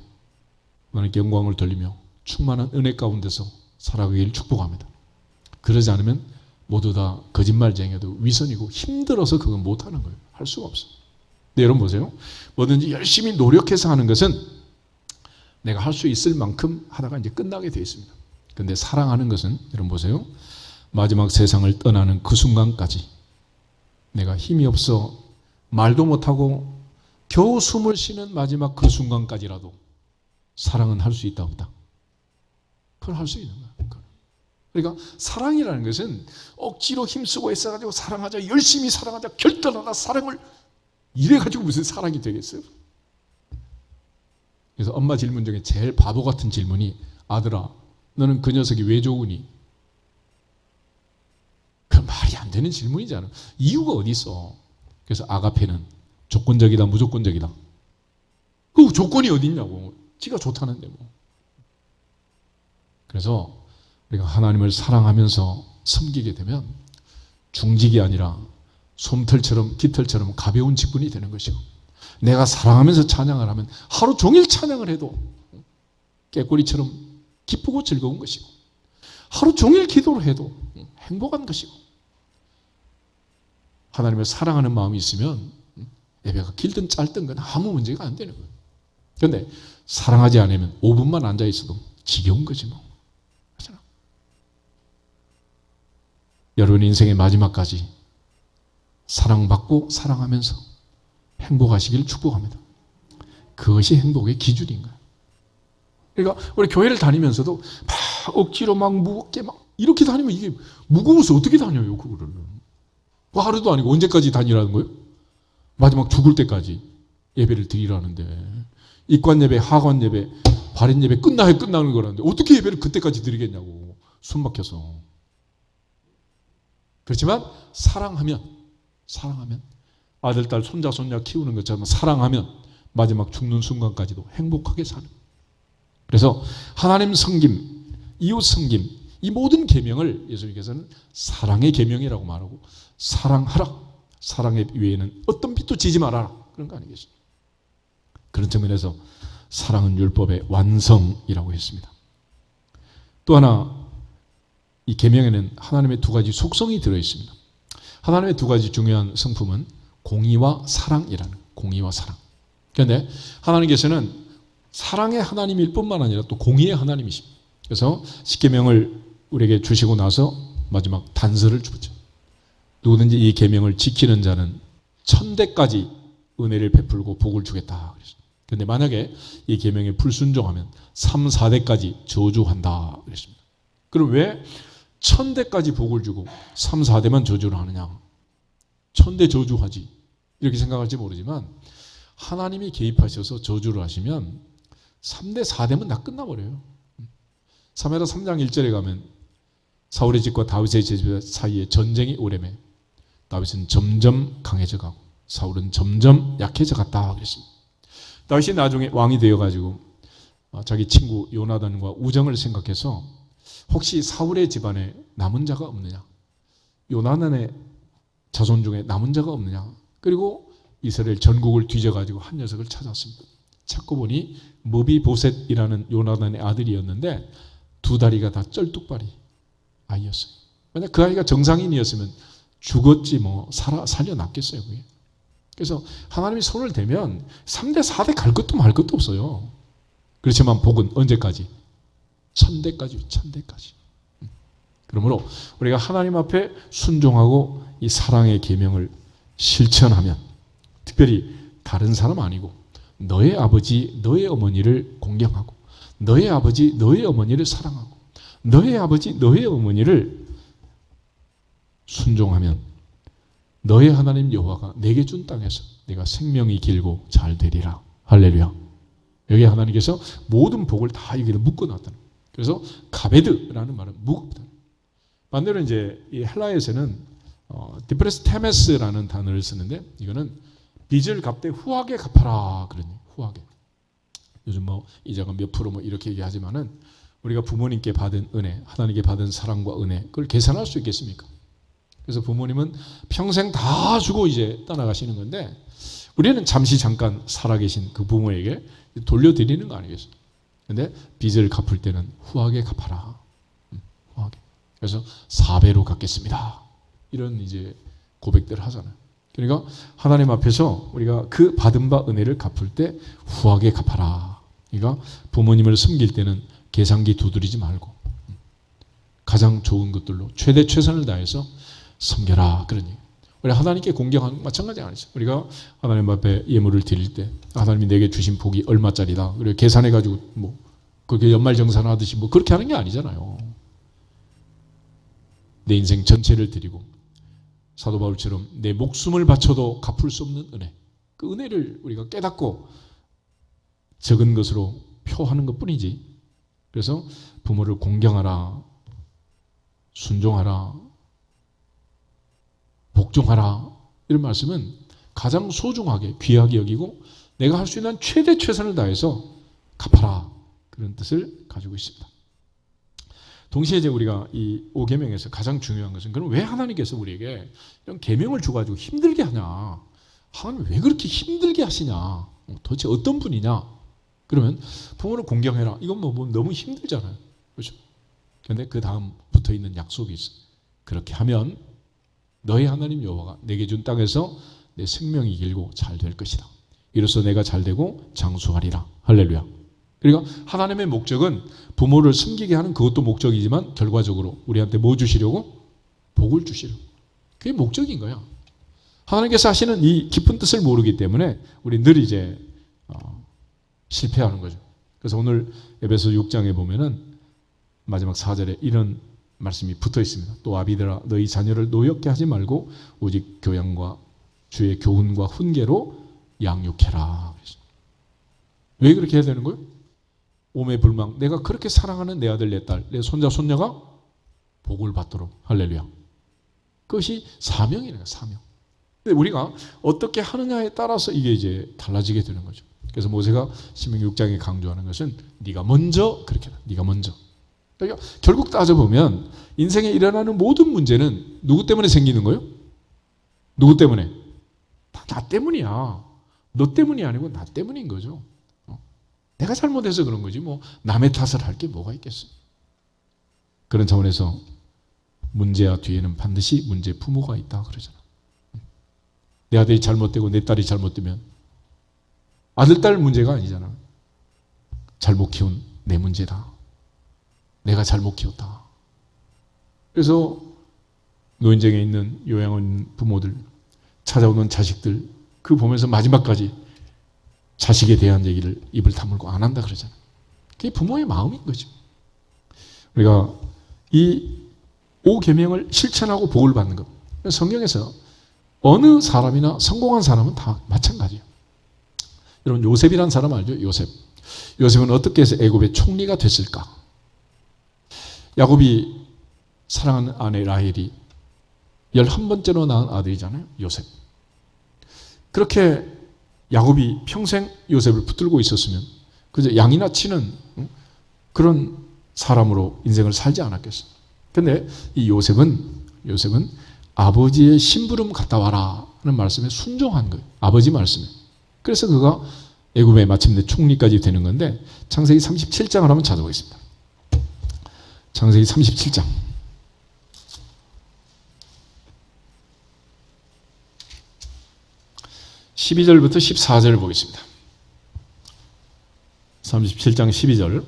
하나님께 영광을 돌리며 충만한 은혜 가운데서 살아가기를 축복합니다. 그러지 않으면 모두 다 거짓말쟁이도 위선이고 힘들어서 그건 못하는 거예요. 할 수가 없어요. 근데 여러분 보세요. 뭐든지 열심히 노력해서 하는 것은 내가 할 수 있을 만큼 하다가 이제 끝나게 되어 있습니다. 그런데 사랑하는 것은 여러분 보세요. 마지막 세상을 떠나는 그 순간까지 내가 힘이 없어 말도 못하고 겨우 숨을 쉬는 마지막 그 순간까지라도 사랑은 할 수 있다 없다? 그걸 할 수 있는 거야. 그러니까 사랑이라는 것은 억지로 힘쓰고 애써가지고 사랑하자, 열심히 사랑하자, 결단하다 사랑을 이래가지고 무슨 사랑이 되겠어요? 그래서 엄마 질문 중에 제일 바보 같은 질문이 아들아 너는 그 녀석이 왜 좋으니? 그 말이 안 되는 질문이잖아. 이유가 어디 있어? 그래서 아가페는 조건적이다 무조건적이다. 그 조건이 어디 있냐고. 지가 좋다는데 뭐. 그래서 우리가 하나님을 사랑하면서 섬기게 되면 중직이 아니라 솜털처럼 깃털처럼 가벼운 직분이 되는 것이고, 내가 사랑하면서 찬양을 하면 하루 종일 찬양을 해도 깨꼬리처럼 기쁘고 즐거운 것이고, 하루 종일 기도를 해도 행복한 것이고, 하나님을 사랑하는 마음이 있으면 예배가 길든 짧든 건 아무 문제가 안 되는 거예요. 그런데 사랑하지 않으면 5분만 앉아 있어도 지겨운 거지 뭐. 그렇잖아. 여러분 인생의 마지막까지 사랑받고 사랑하면서 행복하시길 축복합니다. 그것이 행복의 기준인 거예요. 그러니까 우리 교회를 다니면서도 막 억지로 막 무겁게 막 이렇게 다니면 이게 무거워서 어떻게 다녀요, 그거를. 하루도 아니고 언제까지 다니라는 거예요? 마지막 죽을 때까지 예배를 드리라는데, 입관 예배, 하관 예배, 발인 예배 끝나야 끝나는 거라는데 어떻게 예배를 그때까지 드리겠냐고. 숨 막혀서. 그렇지만 사랑하면 아들, 딸, 손자, 손녀 키우는 것처럼 사랑하면 마지막 죽는 순간까지도 행복하게 사는. 그래서 하나님 섬김, 이웃 섬김, 이 모든 계명을 예수님께서는 사랑의 계명이라고 말하고, 사랑하라. 사랑의 위에는 어떤 빛도 지지 말아라. 그런 거 아니겠습니까? 그런 측면에서 사랑은 율법의 완성이라고 했습니다. 또 하나, 이 계명에는 하나님의 두 가지 속성이 들어 있습니다. 하나님의 두 가지 중요한 성품은 공의와 사랑이라는 거예요. 공의와 사랑. 그런데 하나님께서는 사랑의 하나님일 뿐만 아니라 또 공의의 하나님이십니다. 그래서 십계명을 우리에게 주시고 나서 마지막 단서를 주죠. 누구든지 이 계명을 지키는 자는 천대까지 은혜를 베풀고 복을 주겠다. 그런데 만약에 이 계명에 불순종하면 3, 4대까지 저주한다. 그랬습니다. 그럼 왜 1000대까지 복을 주고 3, 4대만 저주를 하느냐? 1000대 저주하지. 이렇게 생각할지 모르지만 하나님이 개입하셔서 저주를 하시면 3대, 4대면 다 끝나버려요. 사무엘하 3장 1절에 가면 사울의 집과 다윗의 집 사이에 전쟁이 오래매 다윗은 점점 강해져 가고 사울은 점점 약해져 갔다 그랬습니다. 다윗이 나중에 왕이 되어가지고 자기 친구 요나단과 우정을 생각해서 혹시 사울의 집안에 남은 자가 없느냐, 요나단의 자손 중에 남은 자가 없느냐, 그리고 이스라엘 전국을 뒤져가지고 한 녀석을 찾았습니다. 찾고 보니 머비보셋이라는 요나단의 아들이었는데 두 다리가 다 쩔뚝발이 아이였어요. 만약 그 아이가 정상인이었으면 죽었지 뭐 살려놨겠어요. 그게. 그래서 하나님이 손을 대면 3대 4대 갈 것도 말 것도 없어요. 그렇지만 복은 언제까지? 1000대까지. 1000대까지. 그러므로 우리가 하나님 앞에 순종하고 이 사랑의 계명을 실천하면, 특별히 다른 사람 아니고 너의 아버지 너의 어머니를 공경하고 너의 아버지 너의 어머니를 사랑하고 너의 아버지 너의 어머니를 순종하면 너의 하나님 여호와가 내게 준 땅에서 내가 생명이 길고 잘 되리라. 할렐루야. 여기 하나님께서 모든 복을 다 여기를 묶어놨다는. 그래서 가베드라는 말은 무겁다. 반대로 이제 이 헬라에서는 디프레스테메스라는 단어를 쓰는데 이거는 빚을 갚되 후하게 갚아라 그러니 후하게. 요즘 뭐 이자가 몇 프로 뭐 이렇게 얘기하지만은 우리가 부모님께 받은 은혜, 하나님께 받은 사랑과 은혜, 그걸 계산할 수 있겠습니까? 그래서 부모님은 평생 다 주고 이제 떠나가시는 건데 우리는 잠시 잠깐 살아계신 그 부모에게 돌려드리는 거 아니겠어요? 근데 빚을 갚을 때는 후하게 갚아라. 후하게. 그래서 4배로 갚겠습니다. 이런 이제 고백들을 하잖아요. 그러니까 하나님 앞에서 우리가 그 받은 바 은혜를 갚을 때 후하게 갚아라. 그러니까 부모님을 섬길 때는 계산기 두드리지 말고 가장 좋은 것들로 최대 최선을 다해서 섬겨라. 그러니 우리 하나님께 공경하는 마찬가지 아니죠. 우리가 하나님 앞에 예물을 드릴 때 하나님이 내게 주신 복이 얼마짜리다. 그리고 계산해 가지고 뭐 그렇게 연말정산하듯이 뭐 그렇게 하는 게 아니잖아요. 내 인생 전체를 드리고 사도 바울처럼 내 목숨을 바쳐도 갚을 수 없는 은혜. 그 은혜를 우리가 깨닫고 적은 것으로 표하는 것뿐이지. 그래서 부모를 공경하라, 순종하라, 복종하라 이런 말씀은 가장 소중하게 귀하게 여기고 내가 할 수 있는 최대 최선을 다해서 갚아라 그런 뜻을 가지고 있습니다. 동시에 이제 우리가 이 5계명에서 가장 중요한 것은 그럼 왜 하나님께서 우리에게 이런 계명을 줘가지고 힘들게 하냐? 하나님 왜 그렇게 힘들게 하시냐? 도대체 어떤 분이냐? 그러면 부모를 공경해라. 이건 뭐 너무 힘들잖아요. 그렇죠? 그런데 그 다음 붙어 있는 약속이 있어. 그렇게 하면 너희 하나님 여호와가 내게 준 땅에서 내 생명이 길고 잘 될 것이다. 이로써 내가 잘 되고 장수하리라. 할렐루야. 그러니까 하나님의 목적은 부모를 섬기게 하는 그것도 목적이지만 결과적으로 우리한테 뭐 주시려고? 복을 주시려고. 그게 목적인 거야. 하나님께서 하시는 이 깊은 뜻을 모르기 때문에 우리 늘 이제 실패하는 거죠. 그래서 오늘 에베소 6장에 보면은 마지막 4절에 이런 말씀이 붙어 있습니다. 또 아비들아 너희 자녀를 노엽게 하지 말고 오직 교양과 주의 교훈과 훈계로 양육해라. 왜 그렇게 해야 되는 거예요? 오매불망 내가 그렇게 사랑하는 내 아들 내 딸 내 손자 손녀가 복을 받도록. 할렐루야. 그것이 사명이에요. 사명. 근데 우리가 어떻게 하느냐에 따라서 이게 이제 달라지게 되는 거죠. 그래서 모세가 신명기 6장에 강조하는 것은 네가 먼저 그렇게 해라. 네가 먼저. 그러니까 결국 따져보면 인생에 일어나는 모든 문제는 누구 때문에 생기는 거예요? 누구 때문에? 다 나 때문이야. 너 때문이 아니고 나 때문인 거죠. 내가 잘못해서 그런 거지 뭐 남의 탓을 할 게 뭐가 있겠어. 그런 차원에서 문제와 뒤에는 반드시 문제 부모가 있다 그러잖아. 내 아들이 잘못되고 내 딸이 잘못되면 아들, 딸 문제가 아니잖아. 잘못 키운 내 문제다. 내가 잘못 키웠다. 그래서 노인정에 있는 요양원 부모들, 찾아오는 자식들, 그 보면서 마지막까지 자식에 대한 얘기를 입을 다물고 안 한다 그러잖아. 그게 부모의 마음인 거죠. 우리가 이 5계명을 실천하고 복을 받는 것. 성경에서 어느 사람이나 성공한 사람은 다 마찬가지예요. 여러분 요셉이라는 사람 알죠? 요셉. 요셉은 어떻게 해서 애굽의 총리가 됐을까? 야곱이 사랑하는 아내 라헬이 11번째로 낳은 아들이잖아요. 요셉. 그렇게 야곱이 평생 요셉을 붙들고 있었으면 그저 양이나 치는 그런 사람으로 인생을 살지 않았겠어요. 근데 이 요셉은 아버지의 심부름 갔다 와라 하는 말씀에 순종한 거예요. 아버지 말씀에. 그래서 그가 애굽에 마침내 총리까지 되는 건데 창세기 37장을 한번 찾아보겠습니다. 창세기 37장. 12절부터 14절을 보겠습니다. 37장 12절.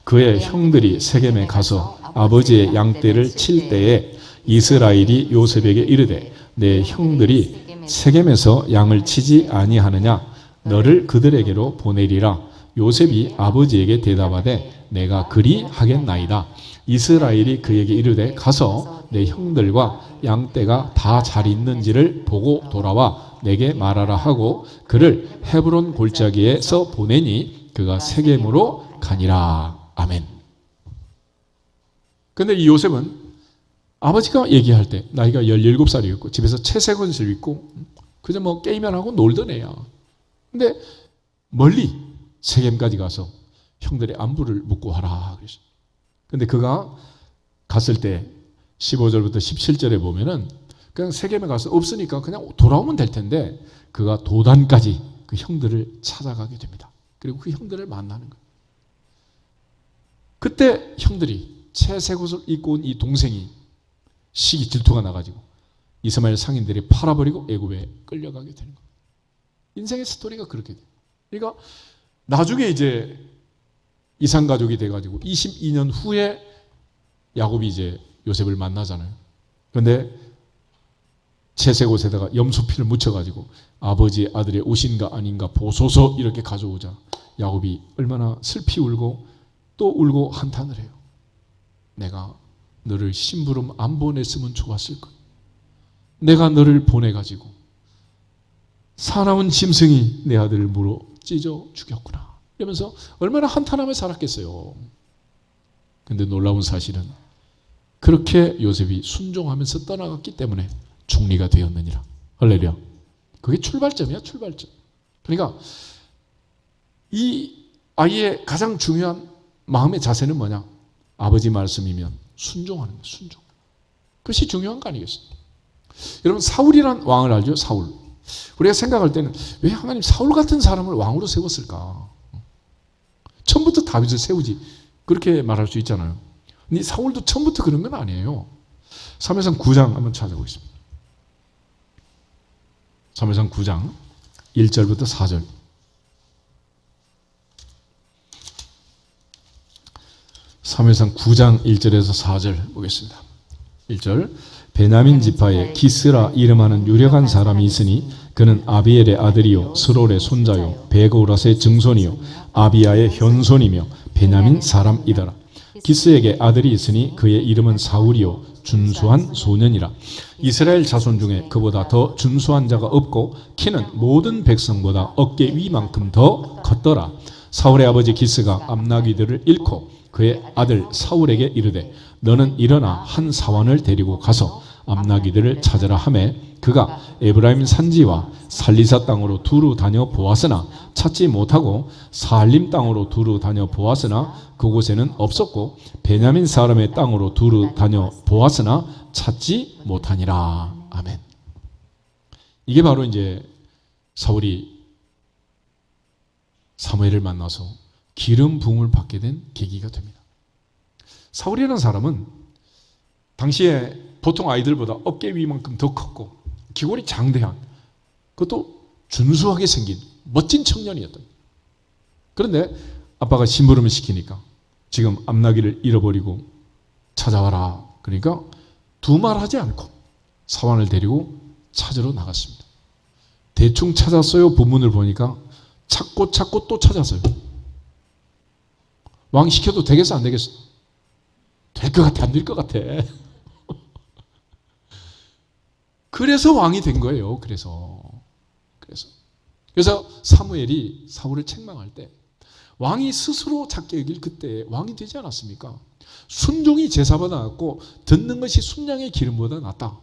그의 형들이 세겜에 가서 아버지의 양떼를 칠 때에 이스라엘이 요셉에게 이르되 내 형들이 세겜에서 양을 치지 아니하느냐 너를 그들에게로 보내리라. 요셉이 아버지에게 대답하되 내가 그리 하겠나이다. 이스라엘이 그에게 이르되 가서 내 형들과 양떼가 다 잘 있는지를 보고 돌아와 내게 말하라 하고 그를 헤브론 골짜기에서 보내니 그가 세겜으로 가니라. 아멘. 근데 이 요셉은 아버지가 얘기할 때 나이가 17살이었고 집에서 채색 옷을 입고 그저 뭐 게임만 하고 놀던 애야. 근데 멀리 세겜까지 가서 형들의 안부를 묻고 하라 그랬어. 근데 그가 갔을 때 15절부터 17절에 보면은 그냥 세겜에 가서 없으니까 그냥 돌아오면 될 텐데 그가 도단까지 그 형들을 찾아가게 됩니다. 그리고 그 형들을 만나는 거예요. 그때 형들이 채색 옷을 입고 온 이 동생이 시기 질투가 나가지고 이스마엘 상인들이 팔아버리고 애굽에 끌려가게 되는 거예요. 인생의 스토리가 그렇게 돼요. 그러니까 나중에 이제 이산가족이 돼가지고 22년 후에 야곱이 이제 요셉을 만나잖아요. 그런데 채색 옷에다가 염소피를 묻혀가지고 아버지의 아들의 옷인가 아닌가 보소서 이렇게 가져오자 야곱이 얼마나 슬피 울고 또 울고 한탄을 해요. 내가 너를 심부름 안 보냈으면 좋았을 것. 내가 너를 보내가지고 사나운 짐승이 내 아들을 물어 찢어 죽였구나. 이러면서 얼마나 한탄하며 살았겠어요. 근데 놀라운 사실은 그렇게 요셉이 순종하면서 떠나갔기 때문에 총리가 되었느니라. 할렐루야. 그게 출발점이야, 출발점. 그러니까 이 아이의 가장 중요한 마음의 자세는 뭐냐? 아버지 말씀이면 순종하는 거예요, 순종. 그것이 중요한 거 아니겠어요? 여러분 사울이란 왕을 알죠? 사울. 우리가 생각할 때는 왜 하나님 사울 같은 사람을 왕으로 세웠을까? 처음부터 다윗을 세우지. 그렇게 말할 수 있잖아요. 근데 사울도 처음부터 그런 건 아니에요. 사무엘상 9장 한번 찾아보겠습니다. 사무엘상 9장 1절부터 4절. 사무엘상 9장 1절에서 4절 보겠습니다. 1절. 베냐민 지파에 기스라 이름하는 유력한 사람이 있으니 그는 아비엘의 아들이요 스롤의 손자요 베고라스의 증손이요 아비야의 현손이며 베냐민 사람이더라. 기스에게 아들이 있으니 그의 이름은 사울이요 준수한 소년이라. 이스라엘 자손 중에 그보다 더 준수한 자가 없고 키는 모든 백성보다 어깨 위만큼 더 컸더라. 사울의 아버지 기스가 암나귀들을 잃고 그의 아들 사울에게 이르되 너는 일어나 한 사원을 데리고 가서 암나귀들을 찾으라 하매 그가 에브라임 산지와 살리사 땅으로 두루 다녀 보았으나 찾지 못하고 사할림 땅으로 두루 다녀 보았으나 그곳에는 없었고 베냐민 사람의 땅으로 두루 다녀 보았으나 찾지 못하니라. 아멘. 이게 바로 이제 사울이 사무엘을 만나서 기름 부음을 받게 된 계기가 됩니다. 사울이라는 사람은 당시에 보통 아이들보다 어깨 위만큼 더 컸고 기골이 장대한, 그것도 준수하게 생긴 멋진 청년이었던. 그런데 아빠가 심부름을 시키니까 지금 암나귀를 잃어버리고 찾아와라. 그러니까 두말하지 않고 사환을 데리고 찾으러 나갔습니다. 대충 찾았어요? 본문을 보니까 찾고 또 찾았어요. 왕 시켜도 되겠어 안 되겠어? 될 것 같아 안 될 것 같아. 그래서 왕이 된 거예요. 그래서 사무엘이 사울을 책망할 때 왕이 스스로 작게 여길 그때 왕이 되지 않았습니까? 순종이 제사보다 낫고 듣는 것이 순양의 기름보다 낫다.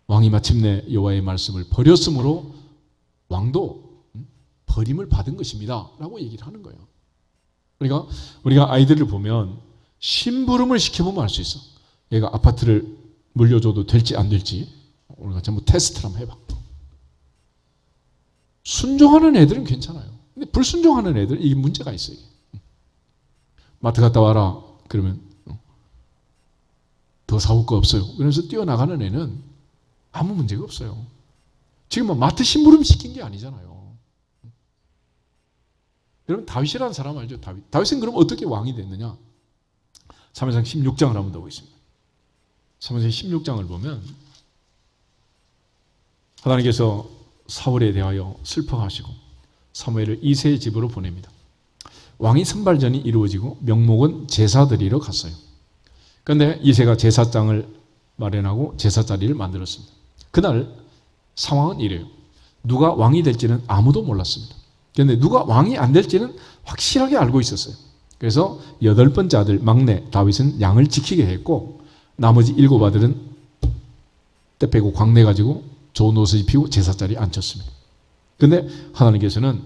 왕이 마침내 여호와의 말씀을 버렸으므로 왕도 버림을 받은 것입니다 라고 얘기를 하는 거예요. 그러니까 우리가 아이들을 보면 심부름을 시켜보면 알 수 있어. 얘가 아파트를 물려줘도 될지 안 될지 우리가 전부 테스트를 한번 해봐. 순종하는 애들은 괜찮아요. 근데 불순종하는 애들 이게 문제가 있어요. 마트 갔다 와라 그러면 더 사올 거 없어요. 그래서 뛰어나가는 애는 아무 문제가 없어요. 지금 뭐 마트 심부름 시킨 게 아니잖아요. 여러분 다윗이라는 사람 알죠? 다윗은 그럼 어떻게 왕이 됐느냐? 사무엘상 16장을 한번 더 보겠습니다. 사무엘상 16장을 보면 하나님께서 사울에 대하여 슬퍼하시고 사무엘을 이새의 집으로 보냅니다. 왕이 선발전이 이루어지고 명목은 제사 드리러 갔어요. 그런데 이새가 제사장을 마련하고 제사 자리를 만들었습니다. 그날 상황은 이래요. 누가 왕이 될지는 아무도 몰랐습니다. 그런데 누가 왕이 안 될지는 확실하게 알고 있었어요. 그래서 8번째 아들 막내 다윗은 양을 지키게 했고 나머지 7 아들은 때 빼고 광내가지고 좋은 옷을 입히고 제사 자리에 앉혔습니다. 그런데 하나님께서는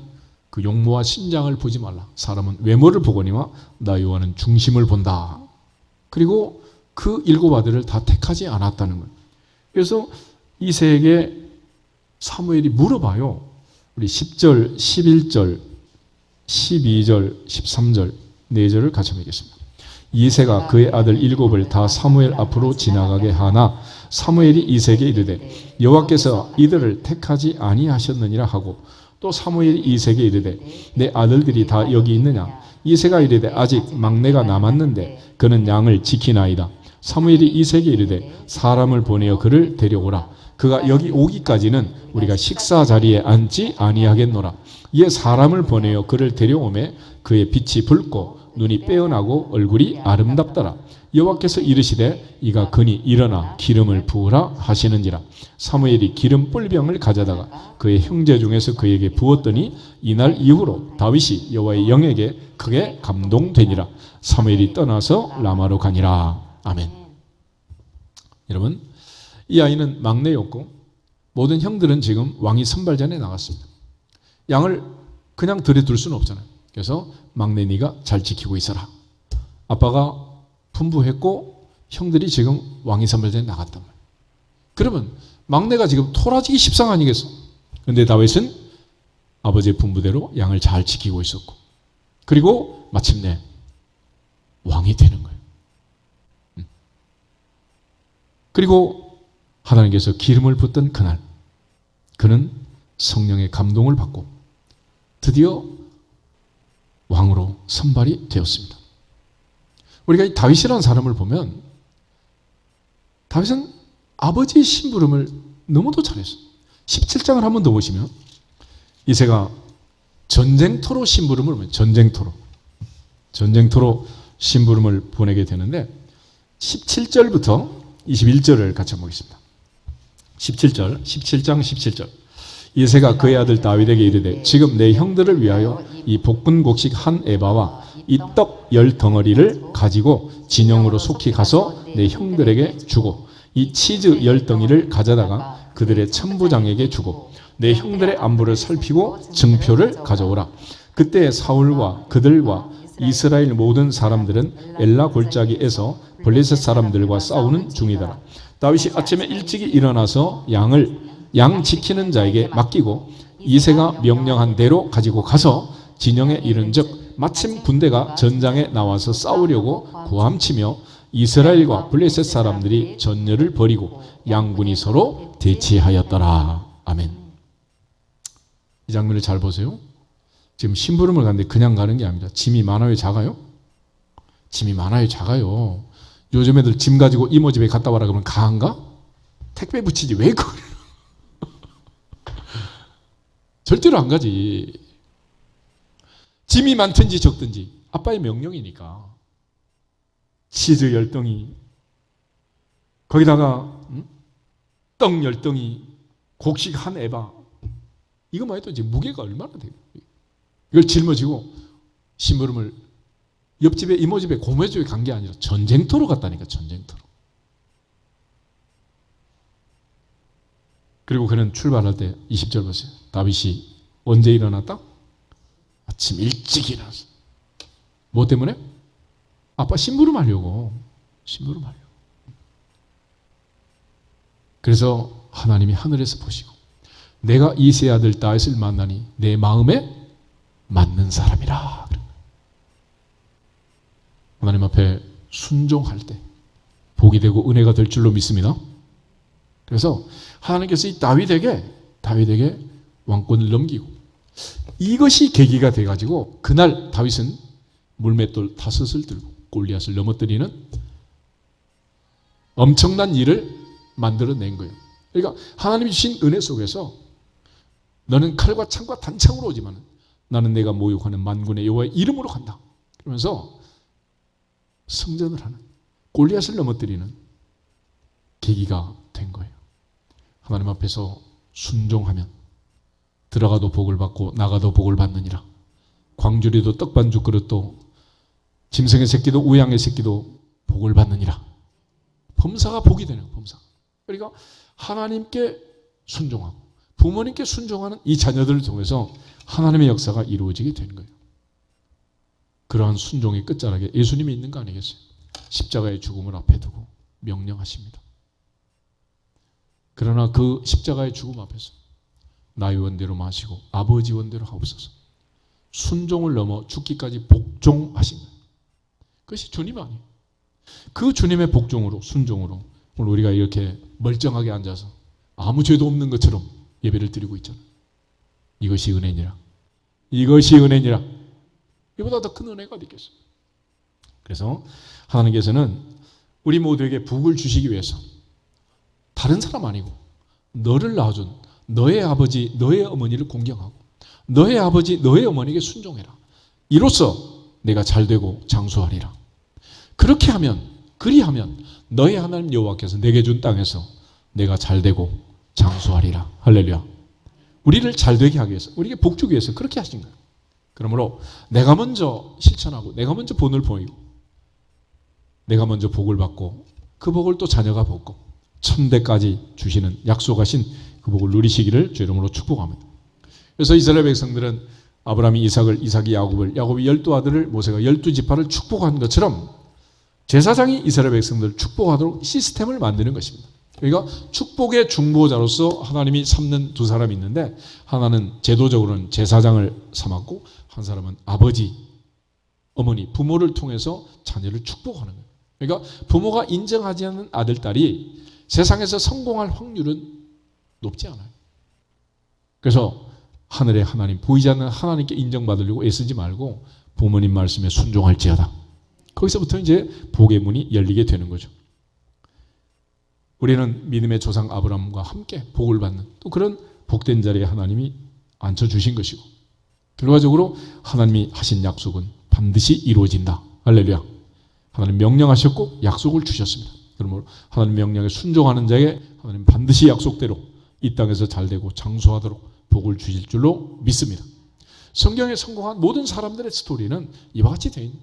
그 용모와 신장을 보지 말라. 사람은 외모를 보거니와 나 여호와는 중심을 본다. 그리고 그 7 아들을 다 택하지 않았다는 거예요. 그래서 이새에게 사무엘이 물어봐요. 우리 10절, 11절, 12절, 13절 4절을 같이 읽겠습니다. 이새가 그의 아들 7을 다 사무엘 앞으로 지나가게 하나 사무엘이 이새에게 이르되 여호와께서 이들을 택하지 아니하셨느니라 하고 또 사무엘이 이새에게 이르되 내 아들들이 다 여기 있느냐? 이새가 이르되 아직 막내가 남았는데 그는 양을 지키나이다. 사무엘이 이새에게 이르되 사람을 보내어 그를 데려오라. 그가 여기 오기까지는 우리가 식사 자리에 앉지 아니하겠노라. 이에 사람을 보내어 그를 데려오매 그의 빛이 붉고 눈이 빼어나고 얼굴이 아름답더라. 여호와께서 이르시되 이가 그니 일어나 기름을 부으라 하시는지라. 사무엘이 기름 뿔병을 가져다가 그의 형제 중에서 그에게 부었더니 이날 이후로 다윗이 여호와의 영에게 크게 감동되니라. 사무엘이 떠나서 라마로 가니라. 아멘. 여러분 이 아이는 막내였고 모든 형들은 지금 왕이 선발전에 나갔습니다. 양을 그냥 들여둘 수는 없잖아요. 그래서 막내 네가 잘 지키고 있어라. 아빠가 분부했고 형들이 지금 왕이 선발전에 나갔단 말이에요. 그러면 막내가 지금 토라지기 십상 아니겠어? 그런데 다윗은 아버지의 분부대로 양을 잘 지키고 있었고 그리고 마침내 왕이 되는 거예요. 그리고 하나님께서 기름을 붓던 그날 그는 성령의 감동을 받고 드디어 왕으로 선발이 되었습니다. 우리가 이 다윗이라는 사람을 보면 다윗은 아버지의 심부름을 너무도 잘했어요. 17장을 한 번 더 보시면 이새가 전쟁터로 심부름을 보면 전쟁터로 심부름을 보내게 되는데 17절부터 21절을 같이 한번 보겠습니다. 17장 17절 이새가 그의 아들 다윗에게 이르되 지금 내 형들을 위하여 이 볶은 곡식 한 에바와 이 떡 10덩어리를 가지고 진영으로 속히 가서 내 형들에게 주고 이 치즈 10덩이를 가져다가 그들의 천부장에게 주고 내 형들의 안부를 살피고 증표를 가져오라. 그때 사울과 그들과 이스라엘 모든 사람들은 엘라 골짜기에서 블레셋 사람들과 싸우는 중이더라. 다윗이 아침에 일찍이 일어나서 양 지키는 자에게 맡기고 이새가 명령한 대로 가지고 가서 진영에 이른즉 마침 군대가 전장에 나와서 싸우려고 고함치며 이스라엘과 블레셋 사람들이 전열을 벌이고 양군이 서로 대치하였더라. 아멘. 이 장면을 잘 보세요. 지금 심부름을 가는데 그냥 가는 게 아닙니다. 짐이 많아요, 작아요? 짐이 많아요, 작아요? 요즘 애들 짐 가지고 이모 집에 갔다 와라 그러면 가한가? 택배 붙이지 왜 그걸? 절대로 안 가지. 짐이 많든지 적든지 아빠의 명령이니까. 치즈 10덩이 거기다가 떡 10덩이 곡식 한 에바 이거만 해도 이제 무게가 얼마나 돼요. 이걸 짊어지고 심부름을 옆집에 이모집에 고모집에 간 게 아니라 전쟁터로 갔다니까. 전쟁터로. 그리고 그는 출발할 때 20절 보세요. 다윗이 언제 일어났다? 아침 일찍 일어났어. 뭐 때문에? 아빠 심부름 하려고. 그래서 하나님이 하늘에서 보시고 내가 이새 아들 다윗을 만나니 내 마음에 맞는 사람이라. 하나님 앞에 순종할 때 복이 되고 은혜가 될 줄로 믿습니다. 그래서 하나님께서 이 다윗에게 왕권을 넘기고 이것이 계기가 돼가지고 그날 다윗은 물맷돌 5을 들고 골리앗을 넘어뜨리는 엄청난 일을 만들어낸 거예요. 그러니까 하나님이 주신 은혜 속에서 너는 칼과 창과 단창으로 오지만 나는 내가 모욕하는 만군의 여호와의 이름으로 간다. 그러면서 승전을 하는 골리앗을 넘어뜨리는 계기가 된 거예요. 하나님 앞에서 순종하면 들어가도 복을 받고 나가도 복을 받느니라. 광주리도 떡반죽 그릇도 짐승의 새끼도 우양의 새끼도 복을 받느니라. 범사가 복이 되는 거예요. 범사가. 그러니까 하나님께 순종하고 부모님께 순종하는 이 자녀들을 통해서 하나님의 역사가 이루어지게 되는 거예요. 그러한 순종의 끝자락에 예수님이 있는 거 아니겠어요? 십자가의 죽음을 앞에 두고 명령하십니다. 그러나 그 십자가의 죽음 앞에서 나의 원대로 마시고 아버지 원대로 하옵소서. 순종을 넘어 죽기까지 복종하신 거예요. 그것이 주님 아니에요. 그 주님의 복종으로 순종으로 오늘 우리가 이렇게 멀쩡하게 앉아서 아무 죄도 없는 것처럼 예배를 드리고 있잖아요. 이것이 은혜니라. 이것이 은혜니라. 이보다 더 큰 은혜가 어디 있겠어요. 그래서 하나님께서는 우리 모두에게 복을 주시기 위해서 다른 사람 아니고 너를 낳아준 너의 아버지 너의 어머니를 공경하고 너의 아버지 너의 어머니에게 순종해라. 이로써 내가 잘되고 장수하리라. 그렇게 하면 그리하면 너의 하나님 여호와께서 내게 준 땅에서 내가 잘되고 장수하리라. 할렐루야. 우리를 잘되게 하기 위해서 우리에게 복 주기 위해서 그렇게 하신 거예요. 그러므로 내가 먼저 실천하고 내가 먼저 본을 보이고 내가 먼저 복을 받고 그 복을 또 자녀가 받고 천대까지 주시는 약속하신 그 복을 누리시기를 주 이름으로 축복합니다. 그래서 이스라엘 백성들은 아브라함이 이삭을, 이삭이 야곱을, 야곱이 12아들을, 모세가 12지파를 축복한 것처럼 제사장이 이스라엘 백성들을 축복하도록 시스템을 만드는 것입니다. 그러니까 축복의 중보자로서 하나님이 삼는 두 사람이 있는데 하나는 제도적으로는 제사장을 삼았고 한 사람은 아버지, 어머니, 부모를 통해서 자녀를 축복하는 거예요. 그러니까 부모가 인정하지 않는 아들, 딸이 세상에서 성공할 확률은 높지 않아요. 그래서 하늘의 하나님, 보이지 않는 하나님께 인정받으려고 애쓰지 말고 부모님 말씀에 순종할지어다. 거기서부터 이제 복의 문이 열리게 되는 거죠. 우리는 믿음의 조상 아브라함과 함께 복을 받는 또 그런 복된 자리에 하나님이 앉혀주신 것이고, 결과적으로 하나님이 하신 약속은 반드시 이루어진다. 할렐루야. 하나님 명령하셨고 약속을 주셨습니다. 그러므로 하나님 명령에 순종하는 자에게 하나님 반드시 약속대로 이 땅에서 잘되고 장수하도록 복을 주실 줄로 믿습니다. 성경에 성공한 모든 사람들의 스토리는 이와 같이 되어 있는,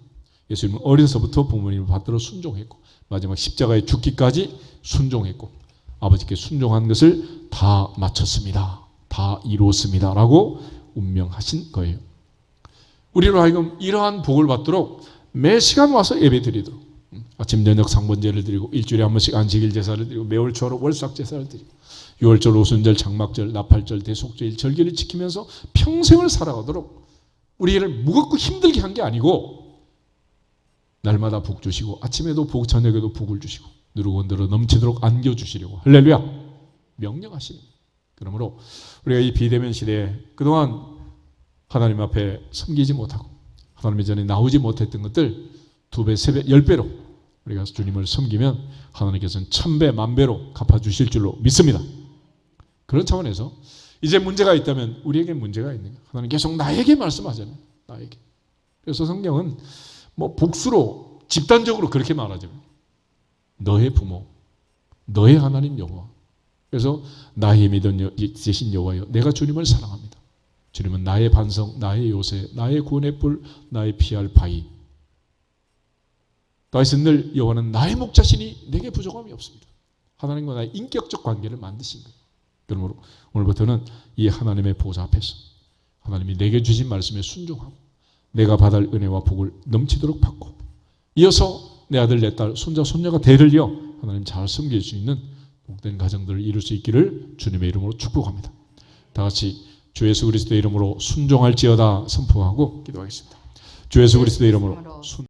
예수님은 어려서부터 부모님을 받들어 순종했고 마지막 십자가에 죽기까지 순종했고 아버지께 순종한 것을 다 마쳤습니다. 다 이루었습니다. 라고 운명하신 거예요. 우리로 하여금 이러한 복을 받도록 매 시간 와서 예배 드리도록, 아침 저녁 상번제를 드리고 일주일에 한 번씩 안식일 제사를 드리고 매월 초하루 월삭 제사를 드리고 유월절, 오순절, 장막절, 나팔절, 대속절, 절기를 지키면서 평생을 살아가도록 우리를 무겁고 힘들게 한 게 아니고 날마다 복 주시고 아침에도 복, 저녁에도 복을 주시고 누르고 늘어 넘치도록 안겨주시려고 할렐루야 명령하시는. 그러므로 우리가 이 비대면 시대에 그동안 하나님 앞에 섬기지 못하고 하나님의 전에 나오지 못했던 것들 2배, 3배, 10배로 우리가 주님을 섬기면 하나님께서는 1000배, 1000배로 갚아주실 줄로 믿습니다. 그런 차원에서 이제 문제가 있다면 우리에게 문제가 있는 거예요. 하나님 계속 나에게 말씀하잖아요. 나에게. 그래서 성경은 뭐 복수로 집단적으로 그렇게 말하죠. 너의 부모, 너의 하나님 여호와. 그래서 나의 믿은 되신 여호와여, 내가 주님을 사랑합니다. 주님은 나의 반성, 나의 요새, 나의 구원의 뿔, 나의 피할 바위. 다윗은 늘 여호와는 나의 목자시니 내게 부족함이 없습니다. 하나님과 나의 인격적 관계를 만드신 거예요. 그러므로 오늘부터는 이 하나님의 보좌 앞에서 하나님이 내게 주신 말씀에 순종하고 내가 받을 은혜와 복을 넘치도록 받고 이어서 내 아들, 내 딸, 손자, 손녀가 대를이어 하나님 잘 섬길 수 있는 복된 가정들을 이룰 수 있기를 주님의 이름으로 축복합니다. 다 같이 주 예수 그리스도의 이름으로 순종할지어다 선포하고 기도하겠습니다. 주 예수 그리스도의 이름으로